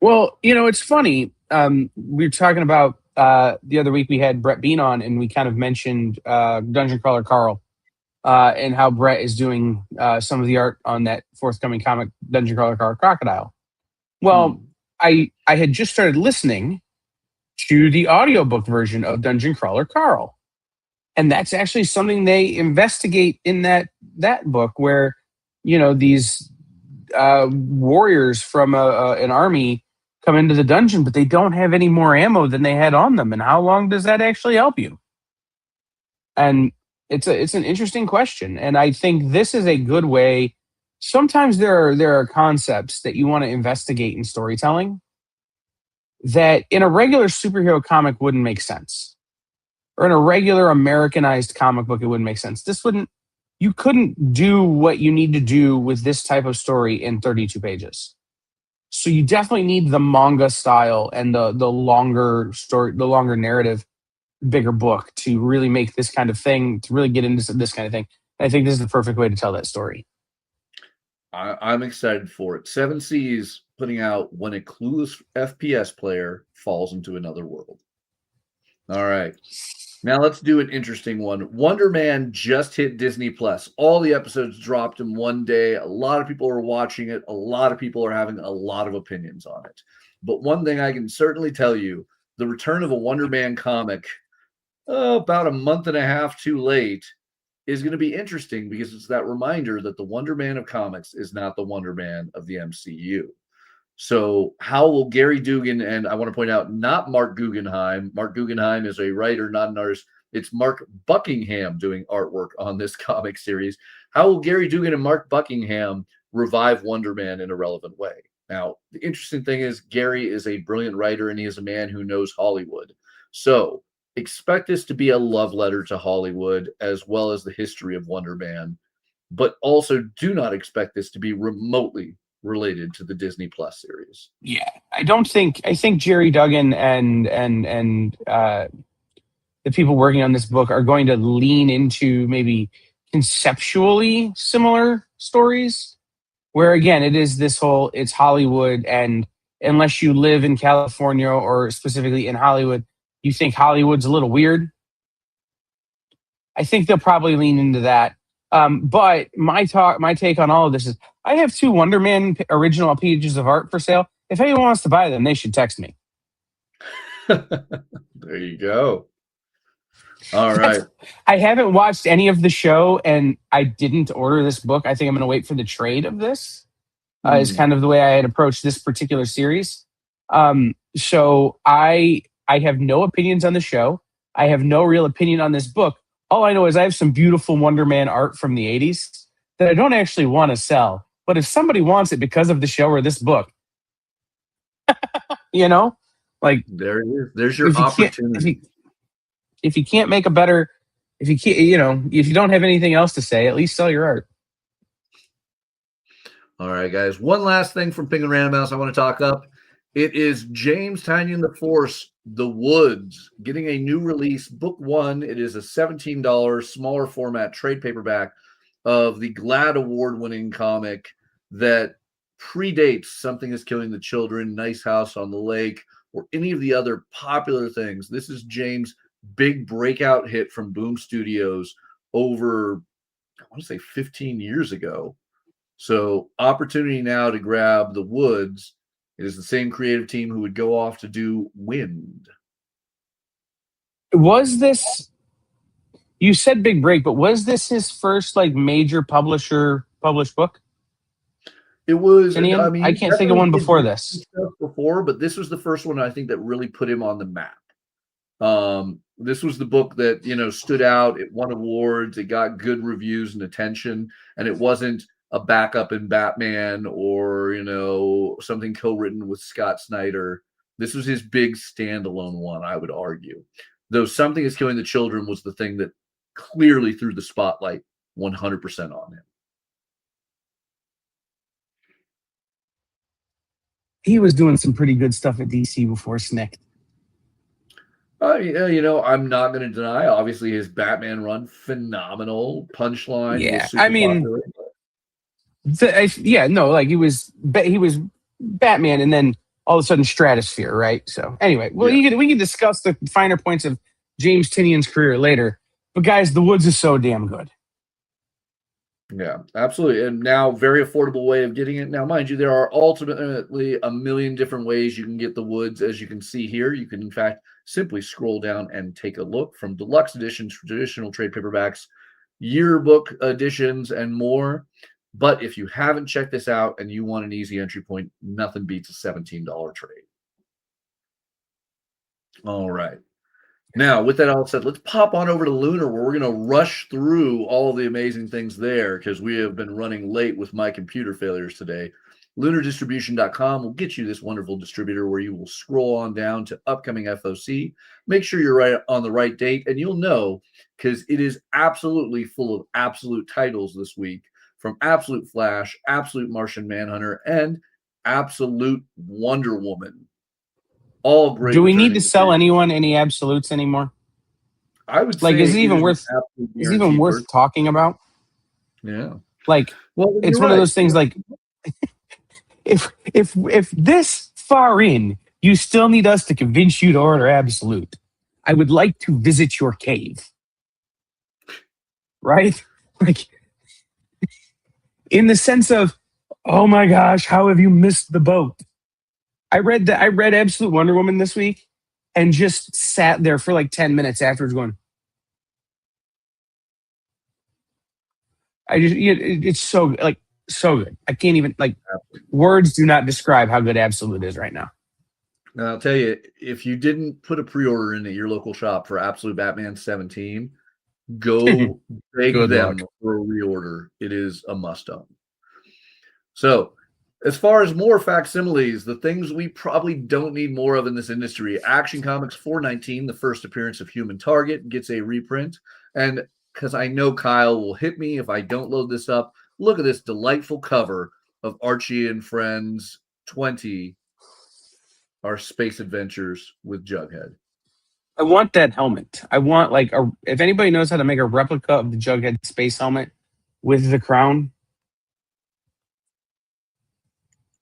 Well, it's funny. We were talking about the other week we had Brett Bean on, and we kind of mentioned Dungeon Crawler Carl and how Brett is doing some of the art on that forthcoming comic, Dungeon Crawler Carl Crocodile. Well, I had just started listening to the audiobook version of Dungeon Crawler Carl. And that's actually something they investigate in that book where, these warriors from an army come into the dungeon, but they don't have any more ammo than they had on them. And how long does that actually help you? And it's an interesting question. And I think this is a good way. Sometimes there are concepts that you want to investigate in storytelling that in a regular superhero comic wouldn't make sense. Or in a regular Americanized comic book, it wouldn't make sense. You couldn't do what you need to do with this type of story in 32 pages. So you definitely need the manga style and the longer story, the longer narrative, bigger book to really make this kind of thing, to really get into this kind of thing. I think this is the perfect way to tell that story. I'm excited for it. Seven Seas putting out When a Clueless FPS Player Falls into Another World. All right. Now let's do an interesting one. Wonder Man just hit Disney Plus. All the episodes dropped in one day. A lot of people are watching it. A lot of people are having a lot of opinions on it. But one thing I can certainly tell you, the return of a Wonder Man comic, about a month and a half too late, is going to be interesting because it's that reminder that the Wonder Man of comics is not the Wonder Man of the MCU. So how will Gary Dugan, and I want to point out, not Mark Guggenheim. Mark Guggenheim is a writer, not an artist. It's Mark Buckingham doing artwork on this comic series. How will Gary Dugan and Mark Buckingham revive Wonder Man in a relevant way? Now, the interesting thing is Gary is a brilliant writer, and he is a man who knows Hollywood. So expect this to be a love letter to Hollywood as well as the history of Wonder Man. But also do not expect this to be remotely related to the Disney Plus series. Yeah, I think Jerry Duggan and the people working on this book are going to lean into maybe conceptually similar stories, where again, it is this whole, it's Hollywood, and unless you live in California or specifically in Hollywood, you think Hollywood's a little weird. I think they'll probably lean into that. But my take on all of this is I have 2 Wonder Man original pages of art for sale. If anyone wants to buy them, they should text me. There you go. All right. I haven't watched any of the show, and I didn't order this book. I think I'm going to wait for the trade of this. Is kind of the way I had approached this particular series. So I have no opinions on the show. I have no real opinion on this book, All I know is I have some beautiful Wonder Man art from the 80s that I don't actually want to sell. But if somebody wants it because of the show or this book, you know, like There it is. There's your if you can't, opportunity. if you can't make a better, if you can't, you know, if you don't have anything else to say, at least sell your art. All right, guys. One last thing from Penguin Random House I want to talk up. It is James Tynion the Force, The Woods, getting a new release, book 1. It is a $17 smaller format trade paperback of the GLAAD award-winning comic that predates Something is Killing the Children, Nice House on the Lake, or any of the other popular things. This is James' big breakout hit from Boom Studios over, I want to say 15 years ago. So opportunity now to grab The Woods. It is the same creative team who would go off to do Wind. Was this, you said big break, but was this his first like major publisher published book? It was, Tynion? I mean, I can't think of one before this. Stuff before, but this was the first one I think that really put him on the map. This was the book that, you know, stood out. It won awards. It got good reviews and attention, and it wasn't a backup in Batman or, you know, something co-written with Scott Snyder. This was his big standalone one, I would argue. Though Something is Killing the Children was the thing that clearly threw the spotlight 100% on him. He was doing some pretty good stuff at DC before Snick. You know, I'm not going to deny, obviously, his Batman run, phenomenal. Punchline. Yeah, was super I mean, popular. like he was Batman, and then all of a sudden Stratosphere, right? So anyway, well, Yeah. we can discuss the finer points of James Tynion's career later. But guys, The Woods is so damn good. Yeah, absolutely. And now, very affordable way of getting it. Now, mind you, there are ultimately a million different ways you can get The Woods. As you can see here, you can, in fact, simply scroll down and take a look, from deluxe editions, traditional trade paperbacks, yearbook editions, and more. But if you haven't checked this out and you want an easy entry point, nothing beats a $17 trade. All right. Now, with that all said, let's pop on over to Lunar, where we're going to rush through all the amazing things there because we have been running late with my computer failures today. LunarDistribution.com will get you this wonderful distributor where you will scroll on down to upcoming FOC. Make sure you're right on the right date, and you'll know because it is absolutely full of absolute titles this week, from Absolute Flash, Absolute Martian Manhunter, and Absolute Wonder Woman. All great. Do we need to returning sell series. anyone any absolutes anymore? I would Like, say is it even an worth? absolute Is it even guaranteed worth purchase. talking about? Yeah. Like, Well, it's you're one of right. those things. Like, if this far in, you still need us to convince you to order absolute, I would like to visit your cave. Right? Like, in the sense of, oh my gosh, how have you missed the boat? I read Absolute Wonder Woman this week and just sat there for like 10 minutes afterwards going, it's so good. I can't even, like, words do not describe how good Absolute is right now. Now, I'll tell you, if you didn't put a pre-order in at your local shop for Absolute Batman 17, go beg Good them luck. for a reorder. It is a must-own. So, as far as more facsimiles, the things we probably don't need more of in this industry, Action Comics 419, the first appearance of Human Target, gets a reprint. And because I know Kyle will hit me if I don't load this up, look at this delightful cover of Archie and Friends 20, our space adventures with Jughead. I want that helmet. I want, like, if anybody knows how to make a replica of the Jughead space helmet with the crown,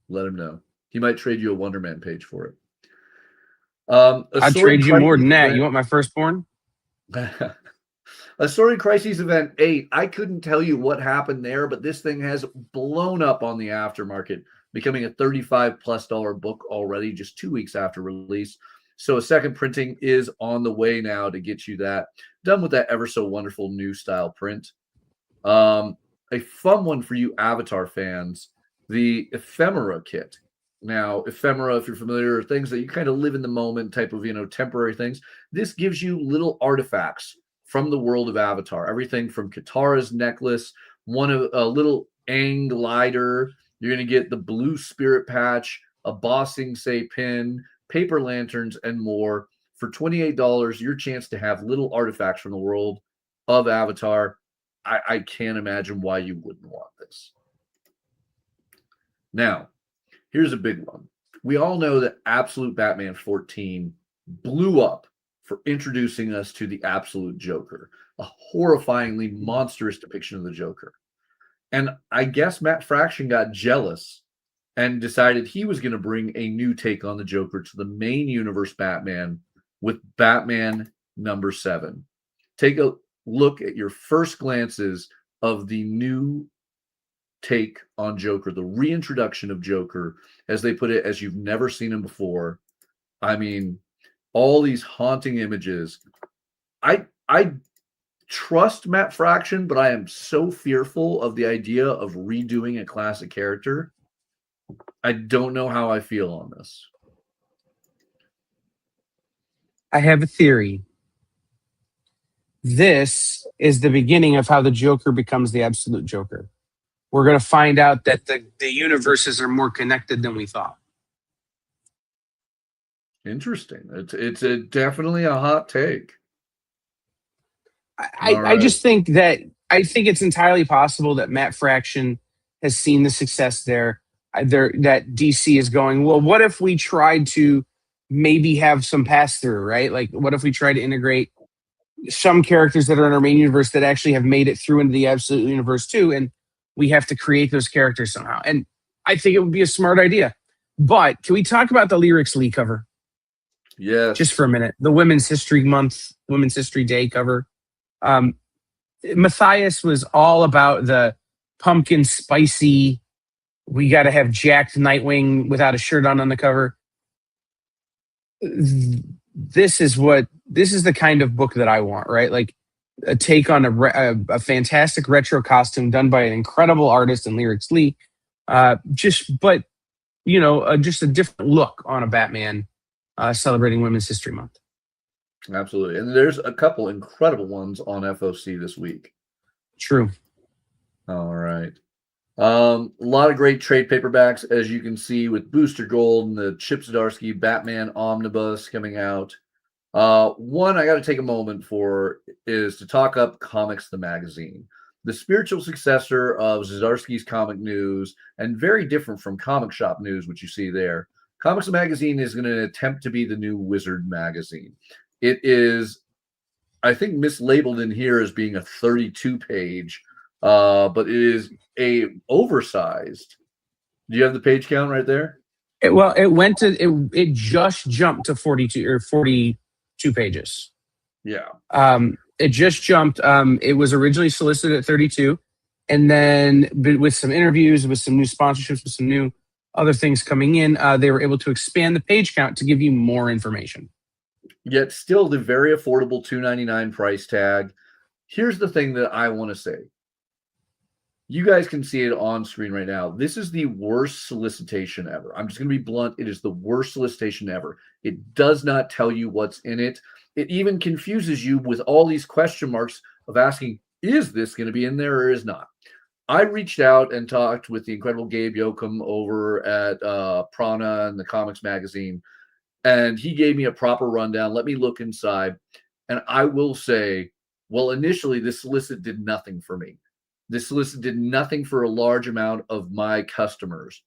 let him know. He might trade you a Wonder Man page for it. I'd trade you more than that. You want my firstborn? A Story Crises Event 8. I couldn't tell you what happened there, but this thing has blown up on the aftermarket, becoming a $35+ book already just 2 weeks after release. So a second printing is on the way now to get you that. Done with that ever so wonderful new style print. A fun one for you Avatar fans, the Ephemera kit. Now, ephemera, if you're familiar, are things that you kind of live in the moment type of, temporary things. This gives you little artifacts from the world of Avatar. Everything from Katara's necklace, a little Aang glider. You're going to get the blue spirit patch, a Bossing Say pin, paper lanterns, and more. For $28, your chance to have little artifacts from the world of Avatar. I can't imagine why you wouldn't want this. Now, here's a big one. We all know that Absolute Batman 14 blew up for introducing us to the Absolute Joker, a horrifyingly monstrous depiction of the Joker. And I guess Matt Fraction got jealous and decided he was going to bring a new take on the Joker to the main universe Batman with Batman #7. Take a look at your first glances of the new take on Joker, the reintroduction of Joker, as they put it, as you've never seen him before. I mean, all these haunting images. I trust Matt Fraction, but I am so fearful of the idea of redoing a classic character. I don't know how I feel on this. I have a theory. This is the beginning of how the Joker becomes the absolute Joker. We're going to find out that the universes are more connected than we thought. Interesting. It's definitely a hot take. I just think it's entirely possible that Matt Fraction has seen the success there. That DC is going, well, what if we tried to maybe have some pass through, right? Like, what if we try to integrate some characters that are in our main universe that actually have made it through into the absolute universe too, and we have to create those characters somehow. And I think it would be a smart idea. But can we talk about the Lyrics Lee cover? Yeah. Just for a minute. The Women's History Month, Women's History Day cover. Mathias was all about the pumpkin spicy, we got to have jacked Nightwing without a shirt on the cover. This is the kind of book that I want, right? Like a take on a fantastic retro costume done by an incredible artist in Lyrics Lee. Just a different look on a Batman celebrating Women's History Month. Absolutely. And there's a couple incredible ones on FOC this week. True. All right. A lot of great trade paperbacks, as you can see, with Booster Gold and the Chip Zdarsky Batman Omnibus coming out. One I got to take a moment for is to talk up Comics the Magazine, the spiritual successor of Zdarsky's Comic News, and very different from Comic Shop News, which you see there. Comics the Magazine is going to attempt to be the new Wizard magazine. It is, I think, mislabeled in here as being a 32-page, but it is a oversized. Do you have the page count right there? It just jumped to 42 or 42 pages. Yeah. It just jumped. It was originally solicited at 32, and then with some interviews, with some new sponsorships, with some new other things coming in, they were able to expand the page count to give you more information. Yet still the very affordable $2.99 price tag. Here's the thing that I want to say. You guys can see it on screen right now. This is the worst solicitation ever. I'm just going to be blunt. It is the worst solicitation ever. It does not tell you what's in it. It even confuses you with all these question marks of asking, is this going to be in there or is not? I reached out and talked with the incredible Gabe Yoakum over at Prana and the Comics Magazine, and he gave me a proper rundown. Let me look inside. And I will say, well, initially, this solicit did nothing for me. This solicit did nothing for a large amount of my customers.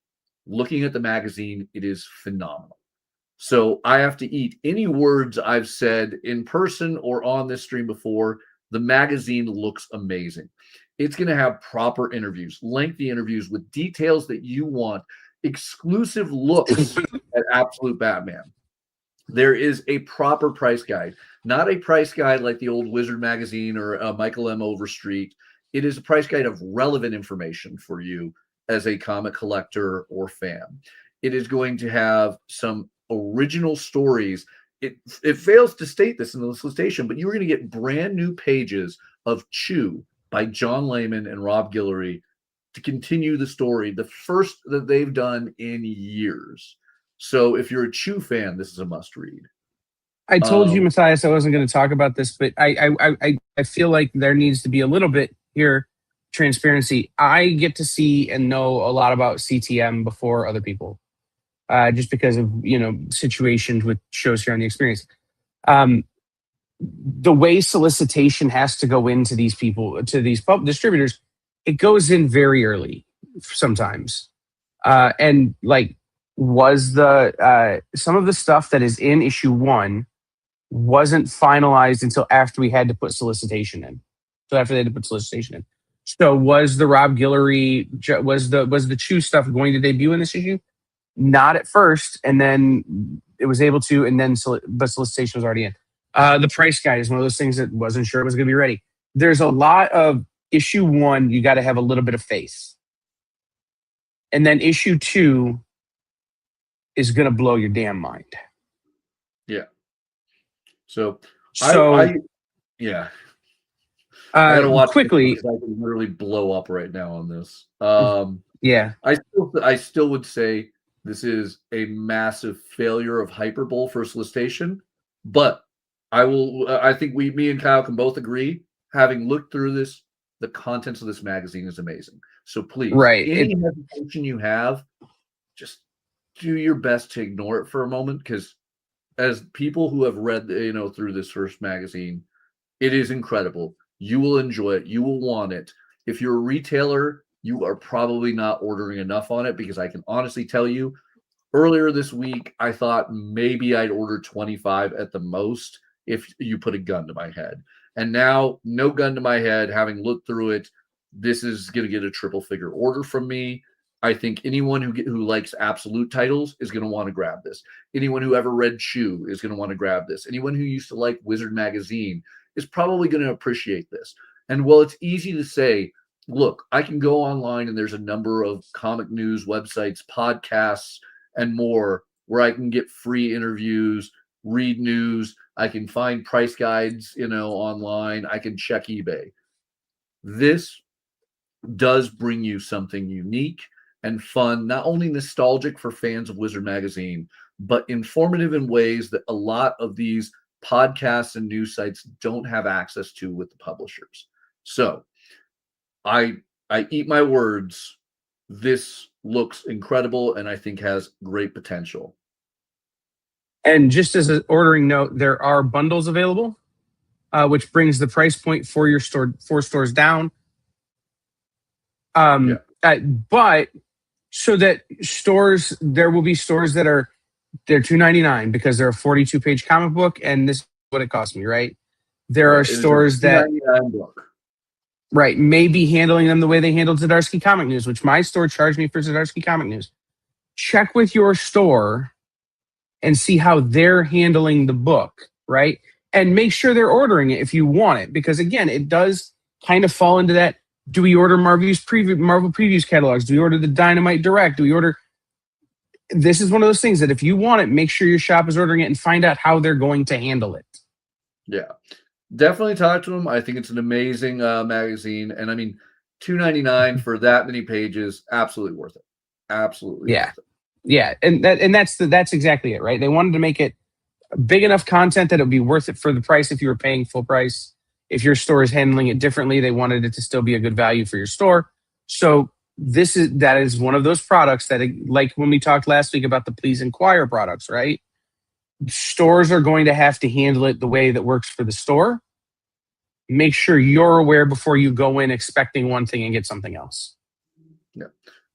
Looking at the magazine, it is phenomenal. So I have to eat any words I've said in person or on this stream before. The magazine looks amazing. It's going to have proper interviews, lengthy interviews with details that you want, exclusive looks at Absolute Batman. There is a proper price guide, not a price guide like the old Wizard magazine or Michael M. Overstreet. It is a price guide of relevant information for you as a comic collector or fan. It is going to have some original stories. It fails to state this in the solicitation, but you're going to get brand new pages of Chew by John Layman and Rob Guillory to continue the story, the first that they've done in years. So if you're a Chew fan, this is a must read. I told you, Mathias, I wasn't going to talk about this, but I feel like there needs to be a little bit here transparency. I get to see and know a lot about CTM before other people, just because of situations with shows here on the experience. The way solicitation has to go into these people, to these distributors, it goes in very early sometimes, and like was the some of the stuff that is in issue 1 wasn't finalized until after we had to put solicitation in. So after they had to put solicitation in. So was the Rob Guillory, was the Chew stuff going to debut in this issue? Not at first, and then it was able to, and then but solicitation was already in. The price guide is one of those things that wasn't sure it was going to be ready. There's a lot of issue 1, you got to have a little bit of faith. And then issue 2 is going to blow your damn mind. Yeah. So yeah. I gotta watch quickly. I can literally blow up right now on this. Yeah. I still would say this is a massive failure of hyperbole for solicitation, but I think me and Kyle can both agree, having looked through this, the contents of this magazine is amazing. So please, any hesitation you have, just do your best to ignore it for a moment, because as people who have read, through this first magazine, it is incredible. You will enjoy it. You will want it. If you're a retailer, you are probably not ordering enough on it, because I can honestly tell you, earlier this week, I thought maybe I'd order 25 at the most if you put a gun to my head. And now, no gun to my head, having looked through it, this is going to get a triple figure order from me. I think anyone who likes absolute titles is going to want to grab this. Anyone who ever read Chew is going to want to grab this. Anyone who used to like Wizard Magazine is probably going to appreciate this. And while it's easy to say, look, I can go online and there's a number of comic news websites, podcasts, and more where I can get free interviews, read news. I can find price guides, online. I can check eBay. This does bring you something unique and fun, not only nostalgic for fans of Wizard Magazine, but informative in ways that a lot of these podcasts and news sites don't have access to with the publishers. So I eat my words. This looks incredible and I think has great potential. And just as an ordering note, there are bundles available, which brings the price point for your store 4 stores down. But so that stores, there will be stores that they're $2.99 because they're a 42-page comic book, and this is what it cost me, right? There are stores that maybe handling them the way they handled Zdarsky Comic News, which my store charged me for Zdarsky Comic News. Check with your store and see how they're handling the book, right? And make sure they're ordering it if you want it, because again, it does kind of fall into that. Do we order Marvel Previews catalogs? Do we order the Dynamite Direct? Do we order? This is one of those things that if you want it, make sure your shop is ordering it and find out how they're going to handle it. Yeah, definitely talk to them. I think it's an amazing magazine, and I mean, $2.99 for that many pages, absolutely worth it. Absolutely worth it. Yeah, and that's exactly it, right? They wanted to make it big enough content that it would be worth it for the price if you were paying full price. If your store is handling it differently, they wanted it to still be a good value for your store. So that is one of those products that, like when we talked last week about the Please Inquire products, right? Stores are going to have to handle it the way that works for the store. Make sure you're aware before you go in expecting one thing and get something else. Yeah.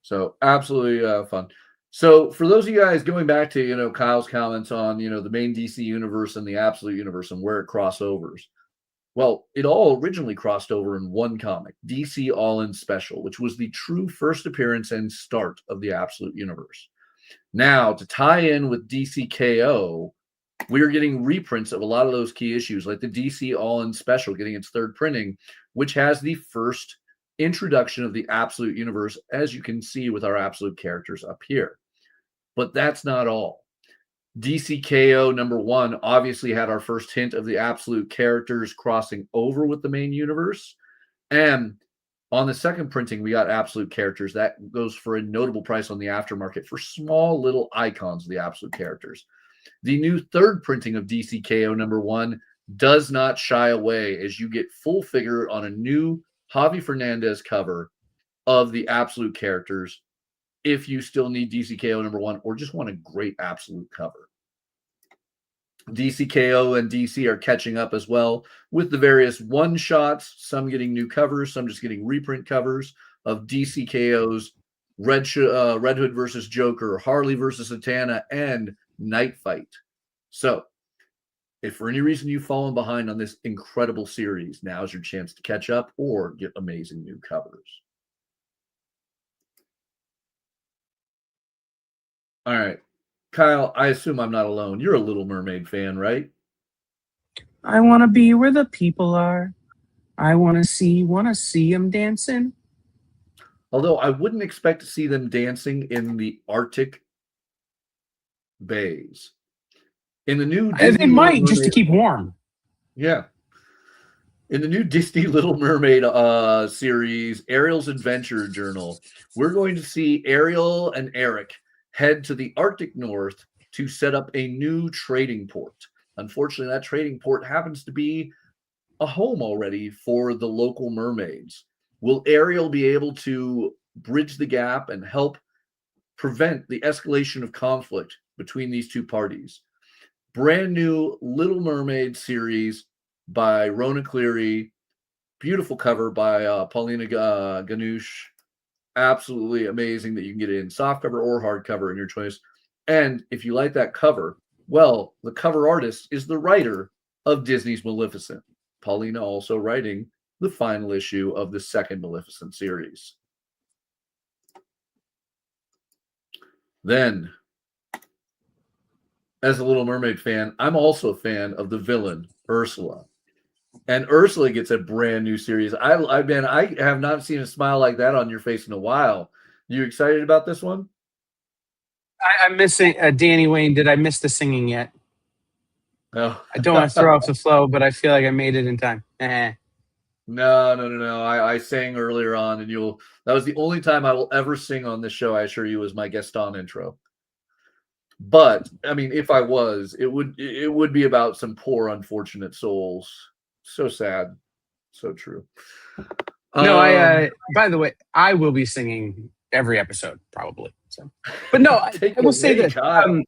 So absolutely fun. So for those of you guys going back to, Kyle's comments on, the main DC universe and the Absolute universe and where it crossovers. Well, it all originally crossed over in one comic, DC All-In Special, which was the true first appearance and start of the Absolute universe. Now, to tie in with DC KO, we're getting reprints of a lot of those key issues, like the DC All-In Special getting its 3rd printing, which has the first introduction of the Absolute universe, as you can see with our Absolute characters up here. But that's not all. DCKO #1 obviously had our first hint of the Absolute characters crossing over with the main universe. And on the 2nd printing, we got Absolute characters. That goes for a notable price on the aftermarket for small little icons of the Absolute characters. The new third printing of DCKO #1 does not shy away as you get full figure on a new Javi Fernandez cover of the Absolute characters if you still need DCKO #1 or just want a great Absolute cover. DCKO and DC are catching up as well with the various one-shots, some getting new covers, some just getting reprint covers of DCKO's Red Hood versus Joker, Harley versus Satana, and Night Fight. So, if for any reason you've fallen behind on this incredible series, now's your chance to catch up or get amazing new covers. All right. Kyle, I assume I'm not alone. You're a Little Mermaid fan, right? I want to be where the people are. I want to see them dancing. Although I wouldn't expect to see them dancing in the Arctic bays. In the new Disney They might, Little just to Mermaid- keep warm. Yeah. In the new Disney Little Mermaid series, Ariel's Adventure Journal, we're going to see Ariel and Eric head to the Arctic North to set up a new trading port. Unfortunately, that trading port happens to be a home already for the local mermaids. Will Ariel be able to bridge the gap and help prevent the escalation of conflict between these two parties? Brand new Little Mermaid series by Rona Cleary. Beautiful cover by Paulina Ganush. Absolutely amazing that you can get it in softcover or hardcover in your choice. And if you like that cover, well, the cover artist is the writer of Disney's Maleficent. Paulina also writing the final issue of the second Maleficent series. Then, as a Little Mermaid fan, I'm also a fan of the villain, Ursula. And Ursula gets a brand new series. I have not seen a smile like that on your face in a while. You excited about this one? I'm missing Danny Wayne. Did I miss the singing yet? No. I don't want to throw off the flow, but I feel like I made it in time. No. I sang earlier on, and that was the only time I will ever sing on this show, I assure you, was my Gaston intro. But I mean, if I was, it would be about some poor, unfortunate souls. So sad. So true. No, by the way, I will be singing every episode, probably. So, but no, I will say that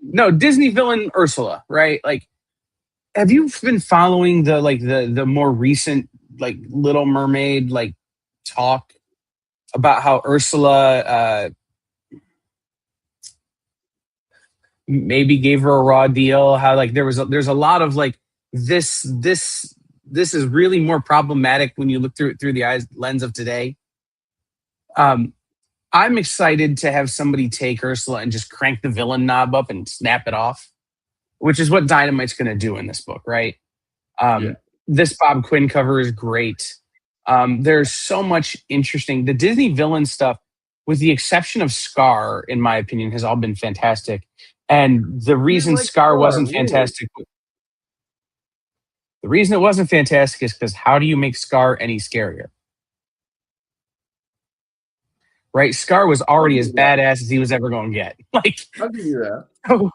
no, Disney villain Ursula, right? Like, have you been following the more recent Little Mermaid talk about how Ursula maybe gave her a raw deal? How there's a lot of this is really more problematic when you look through the lens of today. I'm excited to have somebody take Ursula and just crank the villain knob up and snap it off, which is what Dynamite's going to do in this book, right? This Bob Quinn cover is great. There's so much interesting. The Disney villain stuff, with the exception of Scar, in my opinion, has all been fantastic. And the reason Scar wasn't fantastic, the reason it wasn't fantastic is because how do you make Scar any scarier? Right? Scar was already as badass as he was ever going to get. I'll give you that. Oh,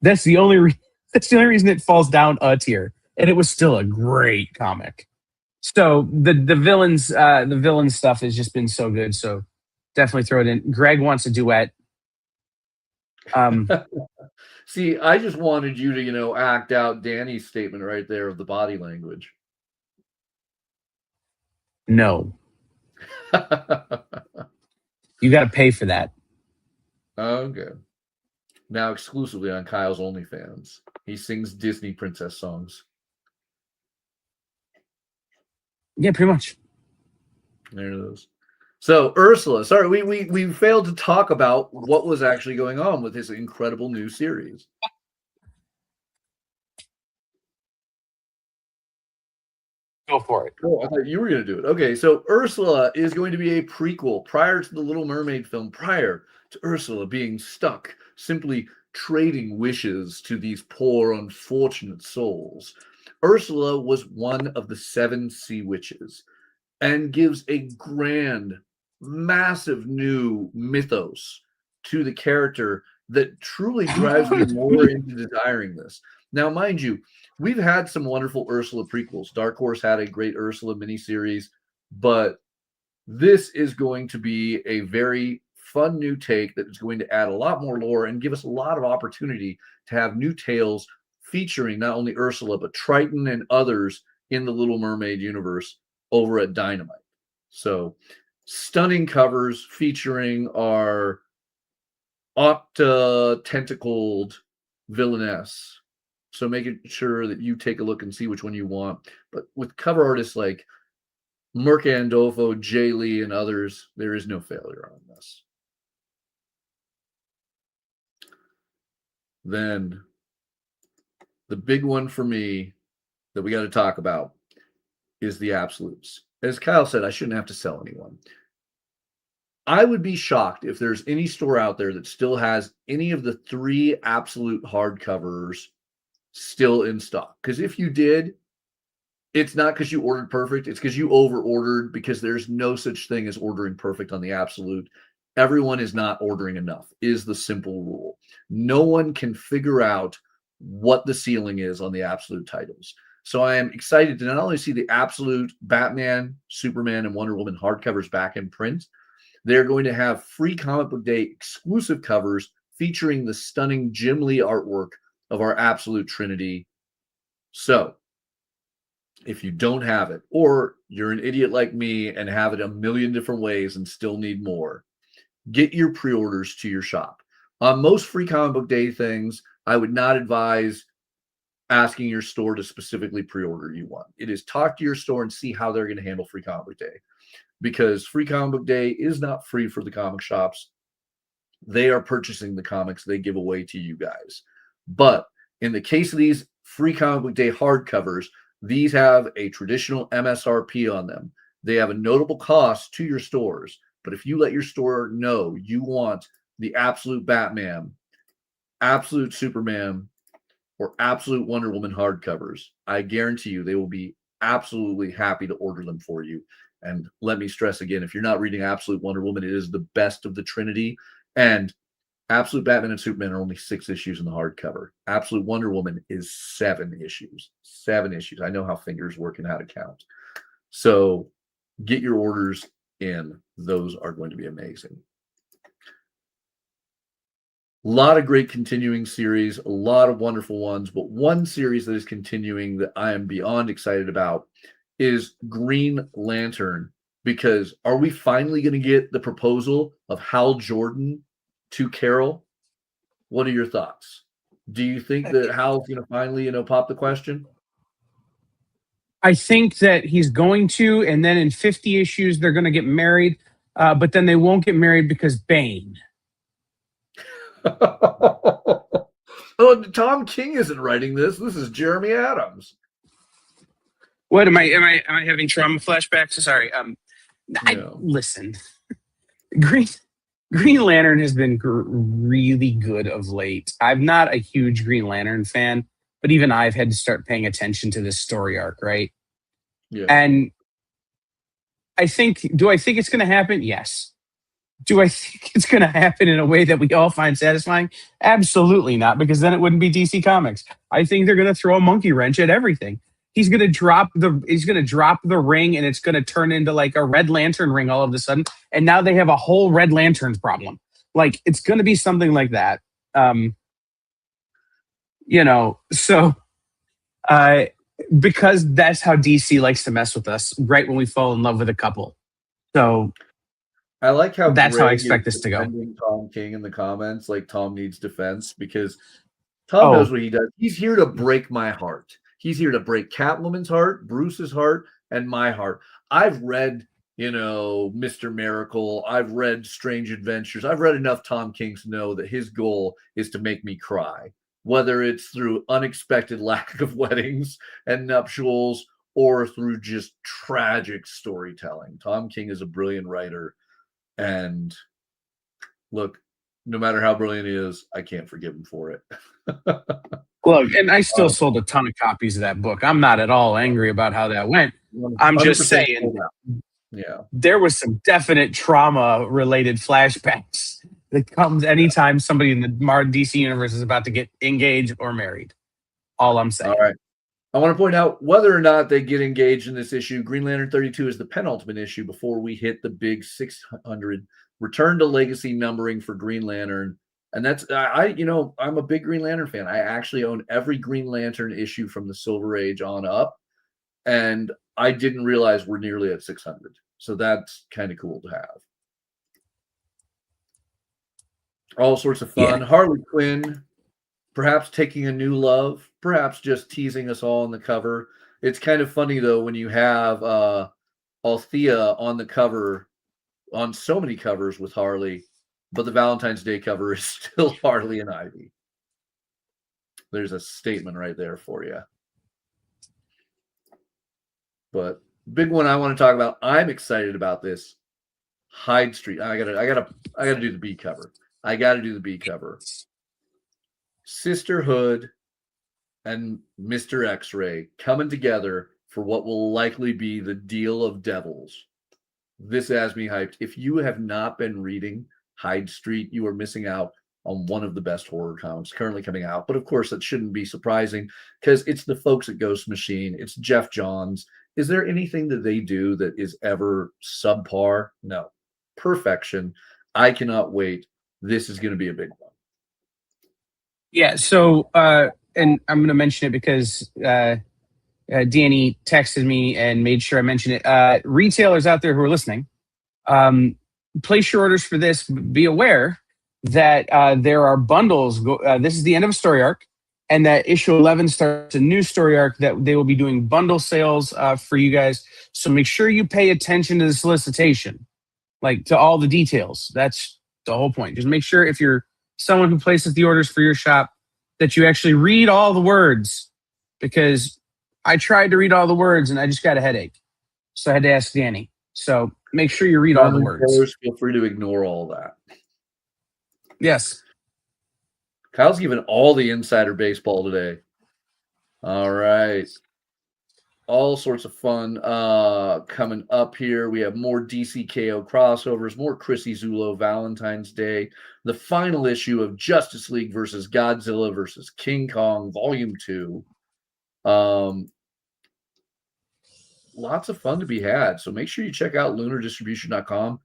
that's the only reason it falls down a tier, and it was still a great comic. So the villain stuff has just been so good. So definitely throw it in. Greg wants a duet. See, I just wanted you to, act out Danny's statement right there of the body language. No. You got to pay for that. Okay. Now exclusively on Kyle's OnlyFans. He sings Disney princess songs. Yeah, pretty much. There it is. So Ursula, sorry, we failed to talk about what was actually going on with this incredible new series. Go for it. Oh, I thought you were going to do it. Okay, so Ursula is going to be a prequel prior to the Little Mermaid film, prior to Ursula being stuck, simply trading wishes to these poor, unfortunate souls. Ursula was one of the 7 sea witches and gives a grand, massive new mythos to the character that truly drives me more into desiring this. Now, mind you, we've had some wonderful Ursula prequels. Dark Horse had a great Ursula miniseries, but this is going to be a very fun new take that is going to add a lot more lore and give us a lot of opportunity to have new tales featuring not only Ursula, but Triton and others in the Little Mermaid universe over at Dynamite. So stunning covers featuring our tentacled villainess. So making sure that you take a look and see which one you want. But with cover artists like Merc Andolfo, Jay Lee, and others, there is no failure on this. Then the big one for me that we got to talk about is the absolutes. As Kyle said, I shouldn't have to sell anyone. I would be shocked if there's any store out there that still has any of the 3 absolute hardcovers still in stock. Because if you did, it's not because you ordered perfect. It's because you over-ordered, because there's no such thing as ordering perfect on the absolute. Everyone is not ordering enough, is the simple rule. No one can figure out what the ceiling is on the absolute titles. So I am excited to not only see the absolute Batman, Superman, and Wonder Woman hardcovers back in print, they're going to have free Comic Book Day exclusive covers featuring the stunning Jim Lee artwork of our absolute trinity. So if you don't have it, or you're an idiot like me and have it a million different ways and still need more, get your pre-orders to your shop. On most free Comic Book Day things, I would not advise asking your store to specifically pre-order you one. It is talk to your store and see how they're going to handle free Comic Book Day. Because free Comic Book Day is not free for the comic shops. They are purchasing the comics they give away to you guys. But in the case of these free Comic Book Day hardcovers, these have a traditional MSRP on them. They have a notable cost to your stores. But if you let your store know you want the absolute Batman, absolute Superman, or absolute Wonder Woman hardcovers, I guarantee you they will be absolutely happy to order them for you. And let me stress again, if you're not reading Absolute Wonder Woman, it is the best of the Trinity. And Absolute Batman and Superman are only 6 issues in the hardcover. Absolute Wonder Woman is 7 issues. 7 issues. I know how fingers work and how to count. So get your orders in. Those are going to be amazing. A lot of great continuing series, a lot of wonderful ones, but one series that is continuing that I am beyond excited about is Green Lantern, because are we finally going to get the proposal of Hal Jordan to Carol? What are your thoughts? Do you think that Hal's going to finally, pop the question? I think that he's going to, and then in 50 issues, they're going to get married, but then they won't get married because Bane. Oh, Tom King isn't writing this. This is Jeremy Adams. What am I having trauma flashbacks? Sorry. Listen. Green Lantern has been really good of late. I'm not a huge Green Lantern fan, but even I've had to start paying attention to this story arc, right? Yeah. And do I think it's going to happen? Yes. Do I think it's going to happen in a way that we all find satisfying? Absolutely not, because then it wouldn't be DC Comics. I think they're going to throw a monkey wrench at everything. He's going to drop the ring, and it's going to turn into like a Red Lantern ring all of a sudden. And now they have a whole Red Lanterns problem. Like, it's going to be something like that. Because that's how DC likes to mess with us right when we fall in love with a couple. So I like how that's how I expect this to go. Tom King in the comments, like Tom needs defense, because Tom knows what he does. He's here to break my heart. He's here to break Catwoman's heart, Bruce's heart, and my heart. I've read, Mr. Miracle. I've read Strange Adventures. I've read enough Tom King to know that his goal is to make me cry, whether it's through unexpected lack of weddings and nuptials or through just tragic storytelling. Tom King is a brilliant writer. And look, no matter how brilliant he is, I can't forgive him for it. Look, and I still sold a ton of copies of that book. I'm not at all angry about how that went. I'm just saying, yeah, there was some definite trauma-related flashbacks that comes anytime somebody in the DC universe is about to get engaged or married. All I'm saying. All right. I want to point out whether or not they get engaged in this issue. Green Lantern 32 is the penultimate issue before we hit the big 600 return to legacy numbering for Green Lantern. And that's I'm a big Green Lantern fan. I actually own every Green Lantern issue from the Silver Age on up. And I didn't realize we're nearly at 600. So that's kind of cool to have. All sorts of fun. Yeah. Harley Quinn, perhaps taking a new love, perhaps just teasing us all on the cover. It's kind of funny, though, when you have Althea on the cover, on so many covers with Harley, but the Valentine's Day cover is still Harley and Ivy. There's a statement right there for you. But big one I want to talk about. I'm excited about this. Hyde Street. I gotta do the B cover. I gotta do the B cover. Sisterhood and Mr. X-Ray coming together for what will likely be the Deal of Devils. This has me hyped. If you have not been reading Hyde Street, you are missing out on one of the best horror comics currently coming out. But of course, that shouldn't be surprising because it's the folks at Ghost Machine. It's Jeff Johns. Is there anything that they do that is ever subpar? No. Perfection. I cannot wait. This is going to be a big one. Yeah. So, and I'm going to mention it because Danny texted me and made sure I mentioned it. Retailers out there who are listening, place your orders for this. Be aware that there are bundles. This is the end of a story arc, and that issue 11 starts a new story arc that they will be doing bundle sales for you guys. So make sure you pay attention to the solicitation, like to all the details. That's the whole point. Just make sure if you're someone who places the orders for your shop that you actually read all the words, because I tried to read all the words and I just got a headache. So I had to ask Danny. So make sure you read all the words. Feel free to ignore all that. Yes. Kyle's giving all the insider baseball today. All right. All sorts of fun coming up here. We have more DCKO crossovers, more Chrissy Zulo Valentine's Day, the final issue of Justice League versus Godzilla versus King Kong, Volume 2. Lots of fun to be had. So make sure you check out lunardistribution.com.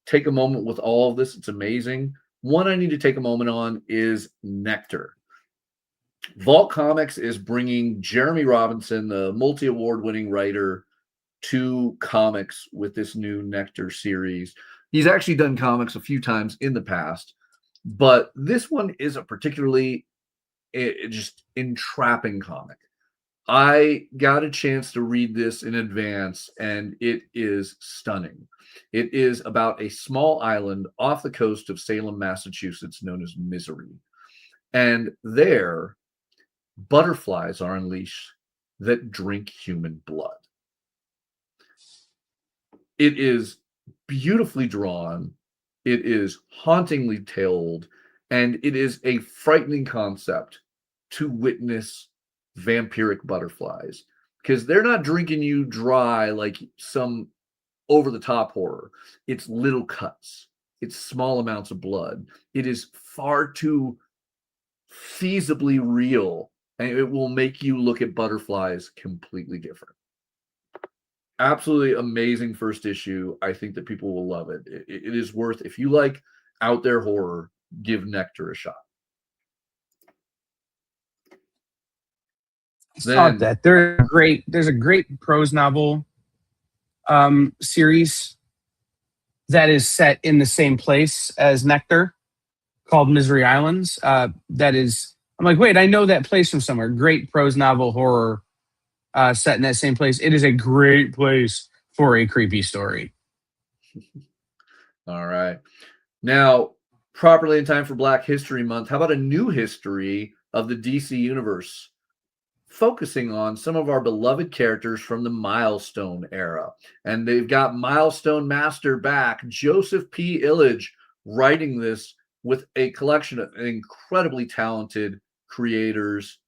Take a moment with all of this. It's amazing. One I need to take a moment on is Nectar. Vault Comics is bringing Jeremy Robinson, the multi-award winning writer, to comics with this new Nectar series. He's actually done comics a few times in the past, but this one is a particularly just entrapping comic. I got a chance to read this in advance, and it is stunning. It is about a small island off the coast of Salem, Massachusetts, known as Misery. And there, butterflies are unleashed that drink human blood. It is beautifully drawn. It is hauntingly told, and it is a frightening concept to witness vampiric butterflies, because they're not drinking you dry like some over-the-top horror. It's little cuts. It's small amounts of blood. It is far too feasibly real, and it will make you look at butterflies completely different. Absolutely amazing first issue. I think that people will love it. It is worth, if you like out there horror, give Nectar a shot. Stop that. There's a great prose novel series that is set in the same place as Nectar called Misery Islands. I'm like, wait, I know that place from somewhere. Great prose novel horror set in that same place. It is a great place for a creepy story. All right. Now, properly in time for Black History Month, how about a new history of the DC Universe, focusing on some of our beloved characters from the Milestone era? And they've got Milestone Master back, Joseph P. Illidge, writing this with a collection of incredibly talented creators.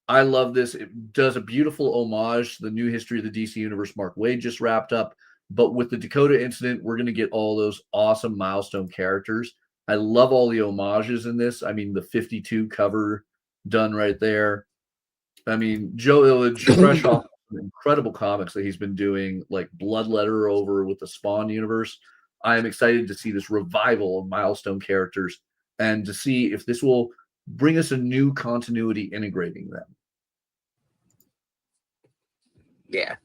I love this. It does a beautiful homage to the new history of the DC Universe Mark Waid just wrapped up. But with the Dakota incident, we're going to get all those awesome Milestone characters. I love all the homages in this. I mean, the 52 cover done right there. I mean, Joe Illidge, fresh off some incredible comics that he's been doing, like Bloodletter over with the Spawn universe. I am excited to see this revival of milestone characters and to see if this will bring us a new continuity integrating them. Yeah.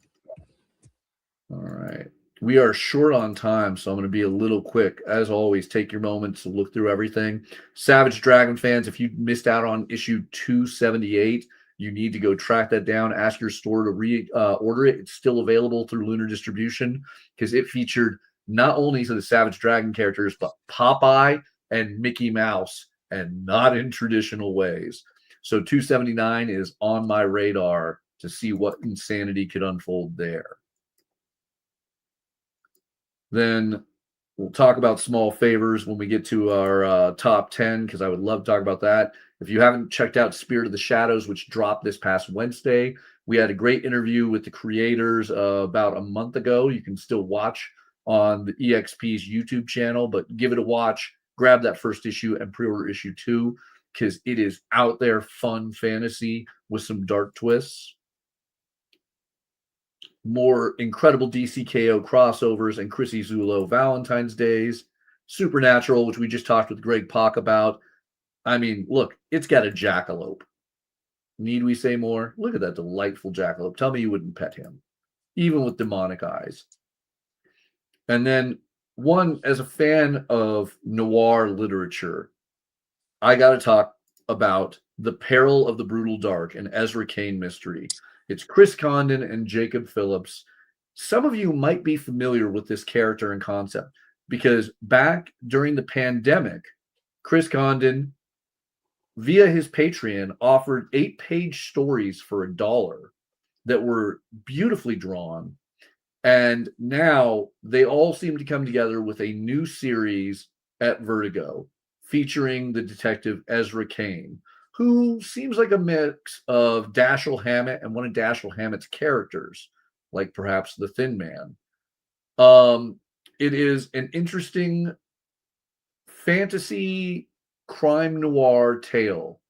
All right. We are short on time, so I'm going to be a little quick. As always, take your moments to look through everything. Savage Dragon fans, if you missed out on issue 278, you need to go track that down. Ask your store to order it. It's still available through Lunar Distribution because it featured not only the Savage Dragon characters, but Popeye and Mickey Mouse, and not in traditional ways. So 279 is on my radar to see what insanity could unfold there. Then we'll talk about small favors when we get to our top 10, because I would love to talk about that. If you haven't checked out Spirit of the Shadows, which dropped this past Wednesday, we had a great interview with the creators about a month ago. You can still watch on the EXP's YouTube channel, but give it a watch. Grab that first issue and pre-order issue 2, because it is out there fun fantasy with some dark twists. More incredible DCKO crossovers and Chrissy Zulo Valentine's Days. Supernatural, which we just talked with Greg Pak about. I mean, look, it's got a jackalope. Need we say more? Look at that delightful jackalope. Tell me you wouldn't pet him, even with demonic eyes. And then one, as a fan of noir literature, I got to talk about The Peril of the Brutal Dark, an Ezra Kane mystery. It's Chris Condon and Jacob Phillips. Some of you might be familiar with this character and concept because back during the pandemic, Chris Condon, via his Patreon, offered 8-page stories for $1 that were beautifully drawn. And now they all seem to come together with a new series at Vertigo featuring the detective Ezra Kane, who seems like a mix of Dashiell Hammett and one of Dashiell Hammett's characters, like perhaps the Thin Man. It is an interesting fantasy crime noir tale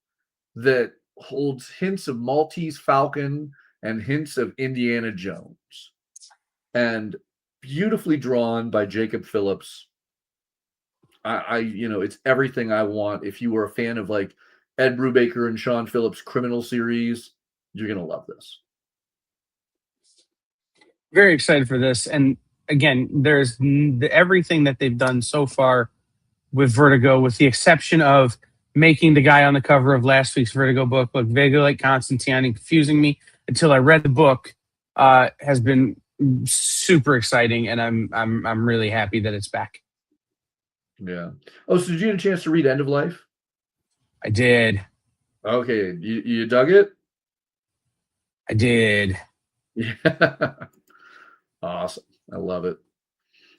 that holds hints of Maltese Falcon and hints of Indiana Jones, and beautifully drawn by Jacob Phillips. It's everything I want. If you were a fan of like Ed Brubaker and Sean Phillips' criminal series, you're going to love this. Very excited for this. And again, there's everything that they've done so far with Vertigo, with the exception of making the guy on the cover of last week's Vertigo book look vaguely like Constantine and confusing me until I read the book, has been super exciting, and I'm really happy that it's back. Yeah. Oh, so did you get a chance to read End of Life? I did. Okay. You dug it? I did. Yeah. Awesome. I love it.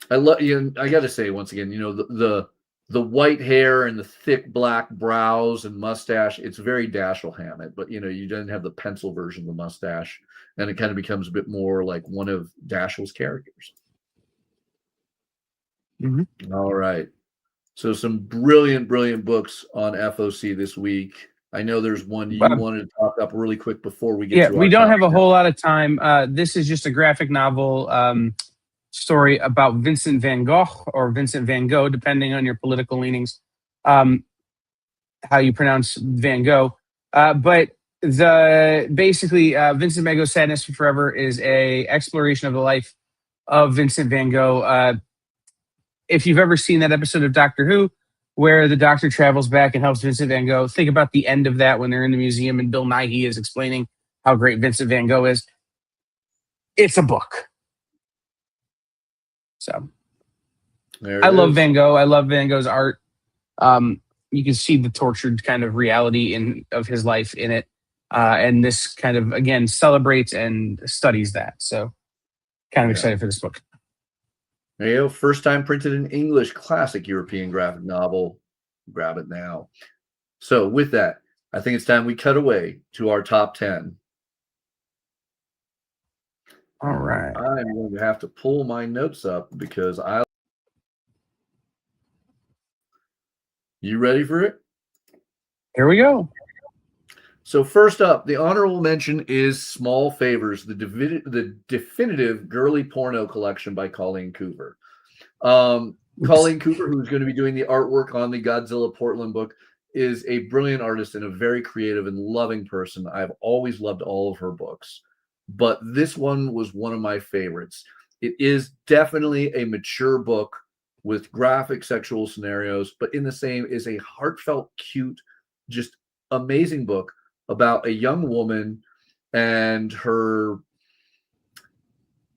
I got to say once again, the white hair and the thick black brows and mustache, it's very Dashiell Hammett, but you didn't have the pencil version of the mustache, and it kind of becomes a bit more like one of Dashiell's characters. Mm-hmm. All right. So some brilliant books on FOC this week. I know there's one you wanted to talk up really quick before we get to our we don't have a top whole lot of time. This is just a graphic novel story about Vincent van Gogh or Vincent van Gogh, depending on your political leanings, how you pronounce Van Gogh. But basically Vincent van Gogh's Sadness Forever is a exploration of the life of Vincent van Gogh. If you've ever seen that episode of Doctor Who where the doctor travels back and helps Vincent van Gogh, think about the end of that when they're in the museum and Bill Nighy is explaining how great Vincent van Gogh is. It's a book. So I love Van Gogh. I love Van Gogh's art. You can see the tortured kind of reality of his life in it. And this kind of, again, celebrates and studies that. So kind of excited for this book. There you go. First time printed in English, classic European graphic novel. Grab it now. So with that, I think it's time we cut away to our top 10. All right. I'm going to have to pull my notes up because You ready for it? Here we go. So first up, the honorable mention is Small Favors, the definitive girly porno collection by Colleen Cooper. Colleen Cooper, who's going to be doing the artwork on the Godzilla Portland book, is a brilliant artist and a very creative and loving person. I've always loved all of her books, but this one was one of my favorites. It is definitely a mature book with graphic sexual scenarios, but in the same is a heartfelt, cute, just amazing book about a young woman and her,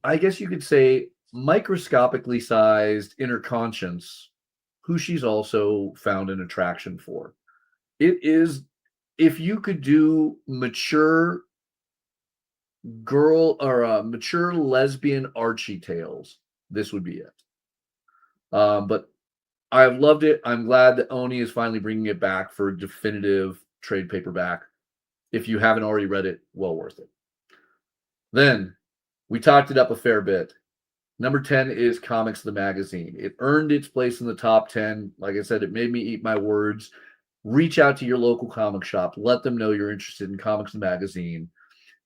I guess you could say, microscopically sized inner conscience, who she's also found an attraction for. It is, if you could do mature girl or mature lesbian Archie tales, this would be it. But I've loved it. I'm glad that Oni is finally bringing it back for definitive trade paperback. If you haven't already read it, well worth it. Then we talked it up a fair bit. Number 10 is Comics the Magazine. It earned its place in the top 10. Like I said, it made me eat my words. Reach out to your local comic shop. Let them know you're interested in Comics the Magazine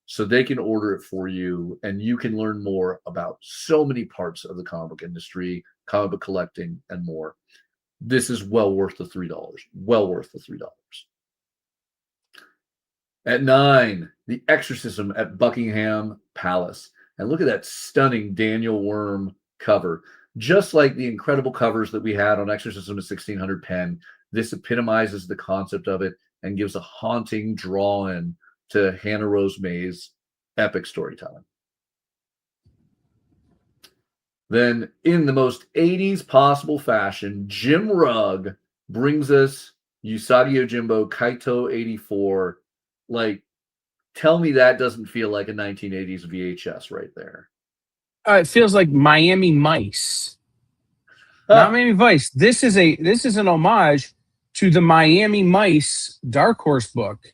so they can order it for you and you can learn more about so many parts of the comic book industry, comic book collecting, and more. This is well worth the $3. Well worth the $3. At 9, The Exorcism at Buckingham Palace. And look at that stunning Daniel Worm cover. Just like the incredible covers that we had on Exorcism at 1600 pen, this epitomizes the concept of it and gives a haunting draw-in to Hannah Rose May's epic storytelling. Then, in the most 80s possible fashion, Jim Rugg brings us Usagi Yojimbo Kaito 84. Like, tell me that doesn't feel like a 1980s VHS right there. It feels like Miami Mice. Not Miami Vice. This is an homage to the Miami Mice Dark Horse book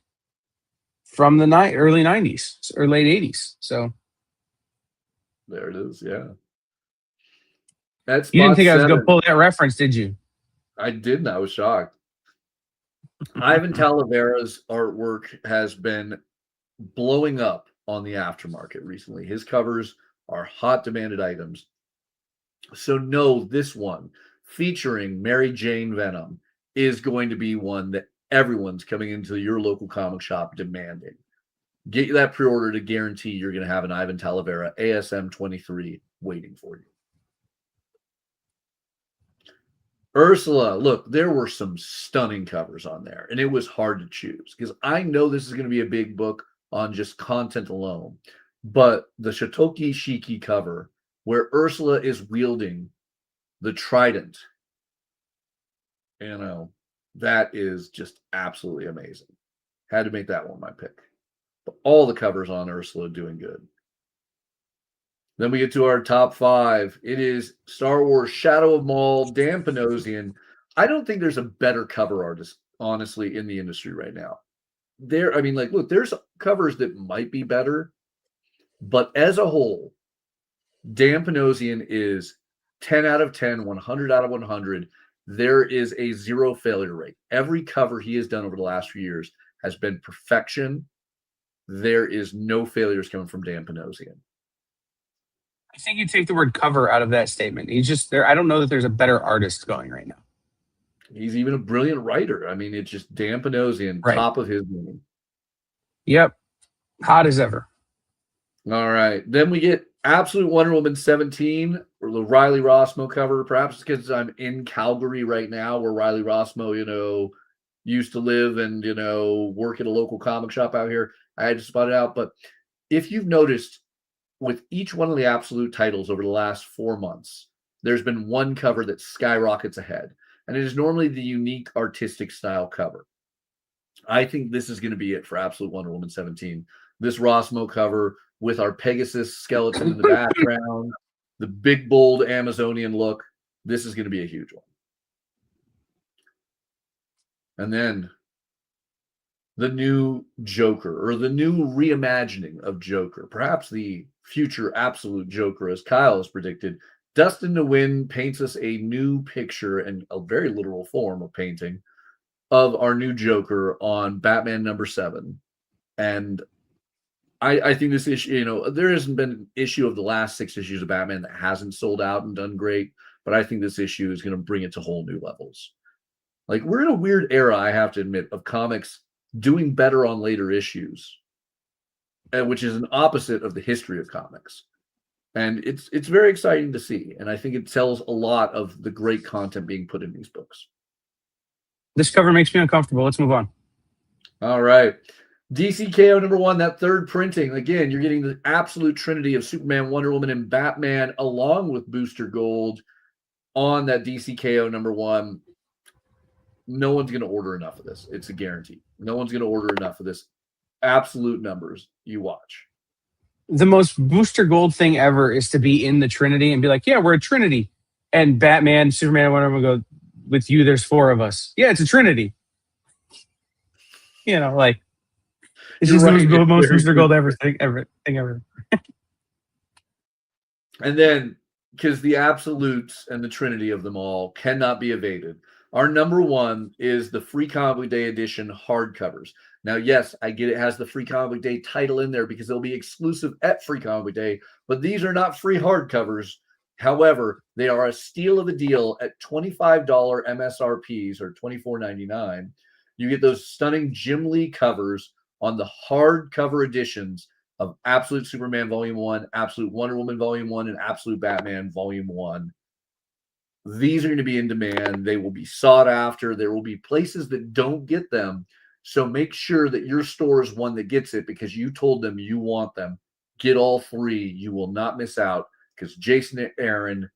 from the early 90s or late 80s. So there it is. Yeah. That's you didn't think I was going to pull that reference, did you? I didn't. I was shocked. Ivan Talavera's artwork has been blowing up on the aftermarket recently. His covers are hot demanded items. So know this one featuring Mary Jane Venom is going to be one that everyone's coming into your local comic shop demanding. Get that pre-order to guarantee you're going to have an Ivan Talavera ASM 23 waiting for you. Ursula, look, there were some stunning covers on there, and it was hard to choose because I know this is going to be a big book on just content alone. But the Shotoki Shiki cover, where Ursula is wielding the trident, that is just absolutely amazing. Had to make that one my pick. But all the covers on Ursula doing good. Then we get to our top 5. It is Star Wars Shadow of Maul, Dan Panosian. I don't think there's a better cover artist, honestly, in the industry right now. Look, there's covers that might be better, but as a whole, Dan Panosian is 10 out of 10, 100 out of 100. There is a 0 failure rate. Every cover he has done over the last few years has been perfection. There is no failures coming from Dan Panosian. I think you take the word cover out of that statement. He's just there. I don't know that there's a better artist going right now. He's even a brilliant writer. I mean, it's just Dan Panosian, right. Top of his game. Yep. Hot as ever. All right. Then we get Absolute Wonder Woman 17, or the Riley Rossmo cover. Perhaps because I'm in Calgary right now, where Riley Rossmo, used to live and, work at a local comic shop out here. I had to spot it out. But if you've noticed, with each one of the Absolute titles over the last 4 months, there's been one cover that skyrockets ahead. And it is normally the unique artistic style cover. I think this is going to be it for Absolute Wonder Woman 17. This Rossmo cover with our Pegasus skeleton in the background, the big, bold Amazonian look. This is going to be a huge one. And then the new Joker, or the new reimagining of Joker, perhaps the future absolute Joker, as Kyle has predicted. Dustin Nguyen paints us a new picture and a very literal form of painting of our new Joker on Batman #7. And I think this issue, there hasn't been an issue of the last 6 issues of Batman that hasn't sold out and done great, but I think this issue is going to bring it to whole new levels. Like, we're in a weird era, I have to admit, of comics doing better on later issues, which is an opposite of the history of comics. And it's very exciting to see. And I think it tells a lot of the great content being put in these books. This cover makes me uncomfortable. Let's move on. All right. DCKO #1, that third printing. Again, you're getting the absolute trinity of Superman, Wonder Woman, and Batman along with Booster Gold on that DCKO #1. No one's going to order enough of this. It's a guarantee. No one's going to order enough of this. Absolute numbers. You watch. The most Booster Gold thing ever is to be in the Trinity and be like, yeah, we're a Trinity. And Batman, Superman, Wonder Woman go, with you, there's 4 of us. Yeah, it's a Trinity. Like, it's You're just right. the most Booster Gold thing ever. And then, because the absolutes and the trinity of them all cannot be evaded, our #1 is the Free Comic Book Day edition hardcovers. Now, yes, I get it has the Free Comic Book Day title in there because they'll be exclusive at Free Comic Book Day, but these are not free hardcovers. However, they are a steal of a deal at $25 MSRPs or $24.99. You get those stunning Jim Lee covers on the hardcover editions of Absolute Superman Volume 1, Absolute Wonder Woman Volume 1, and Absolute Batman Volume 1. These are going to be in demand. They will be sought after. There will be places that don't get them. So make sure that your store is one that gets it because you told them you want them. Get all 3. You will not miss out because Jason Aaron,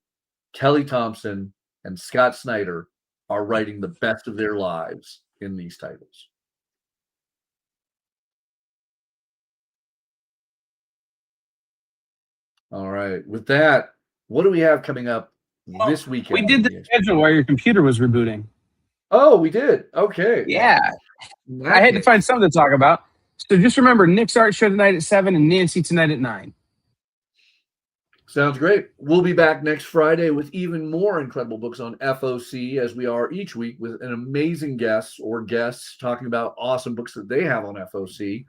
Kelly Thompson, and Scott Snyder are writing the best of their lives in these titles. All right. With that, what do we have coming up this weekend? We did the schedule while your computer was rebooting. Oh, we did. Okay. Yeah. I had to find something to talk about. So just remember, Nick's art show tonight at 7 and Nancy tonight at 9. Sounds great. We'll be back next Friday with even more incredible books on FOC, as we are each week, with an amazing guest or guests talking about awesome books that they have on FOC.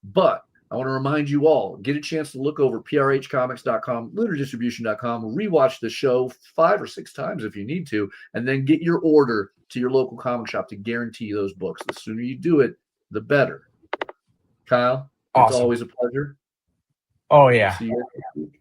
But I want to remind you all, get a chance to look over prhcomics.com, ludardistribution.com, rewatch the show 5 or 6 times if you need to, and then get your order to your local comic shop to guarantee those books. The sooner you do it, the better. Kyle, Awesome. It's always a pleasure. Oh, yeah. See you next week.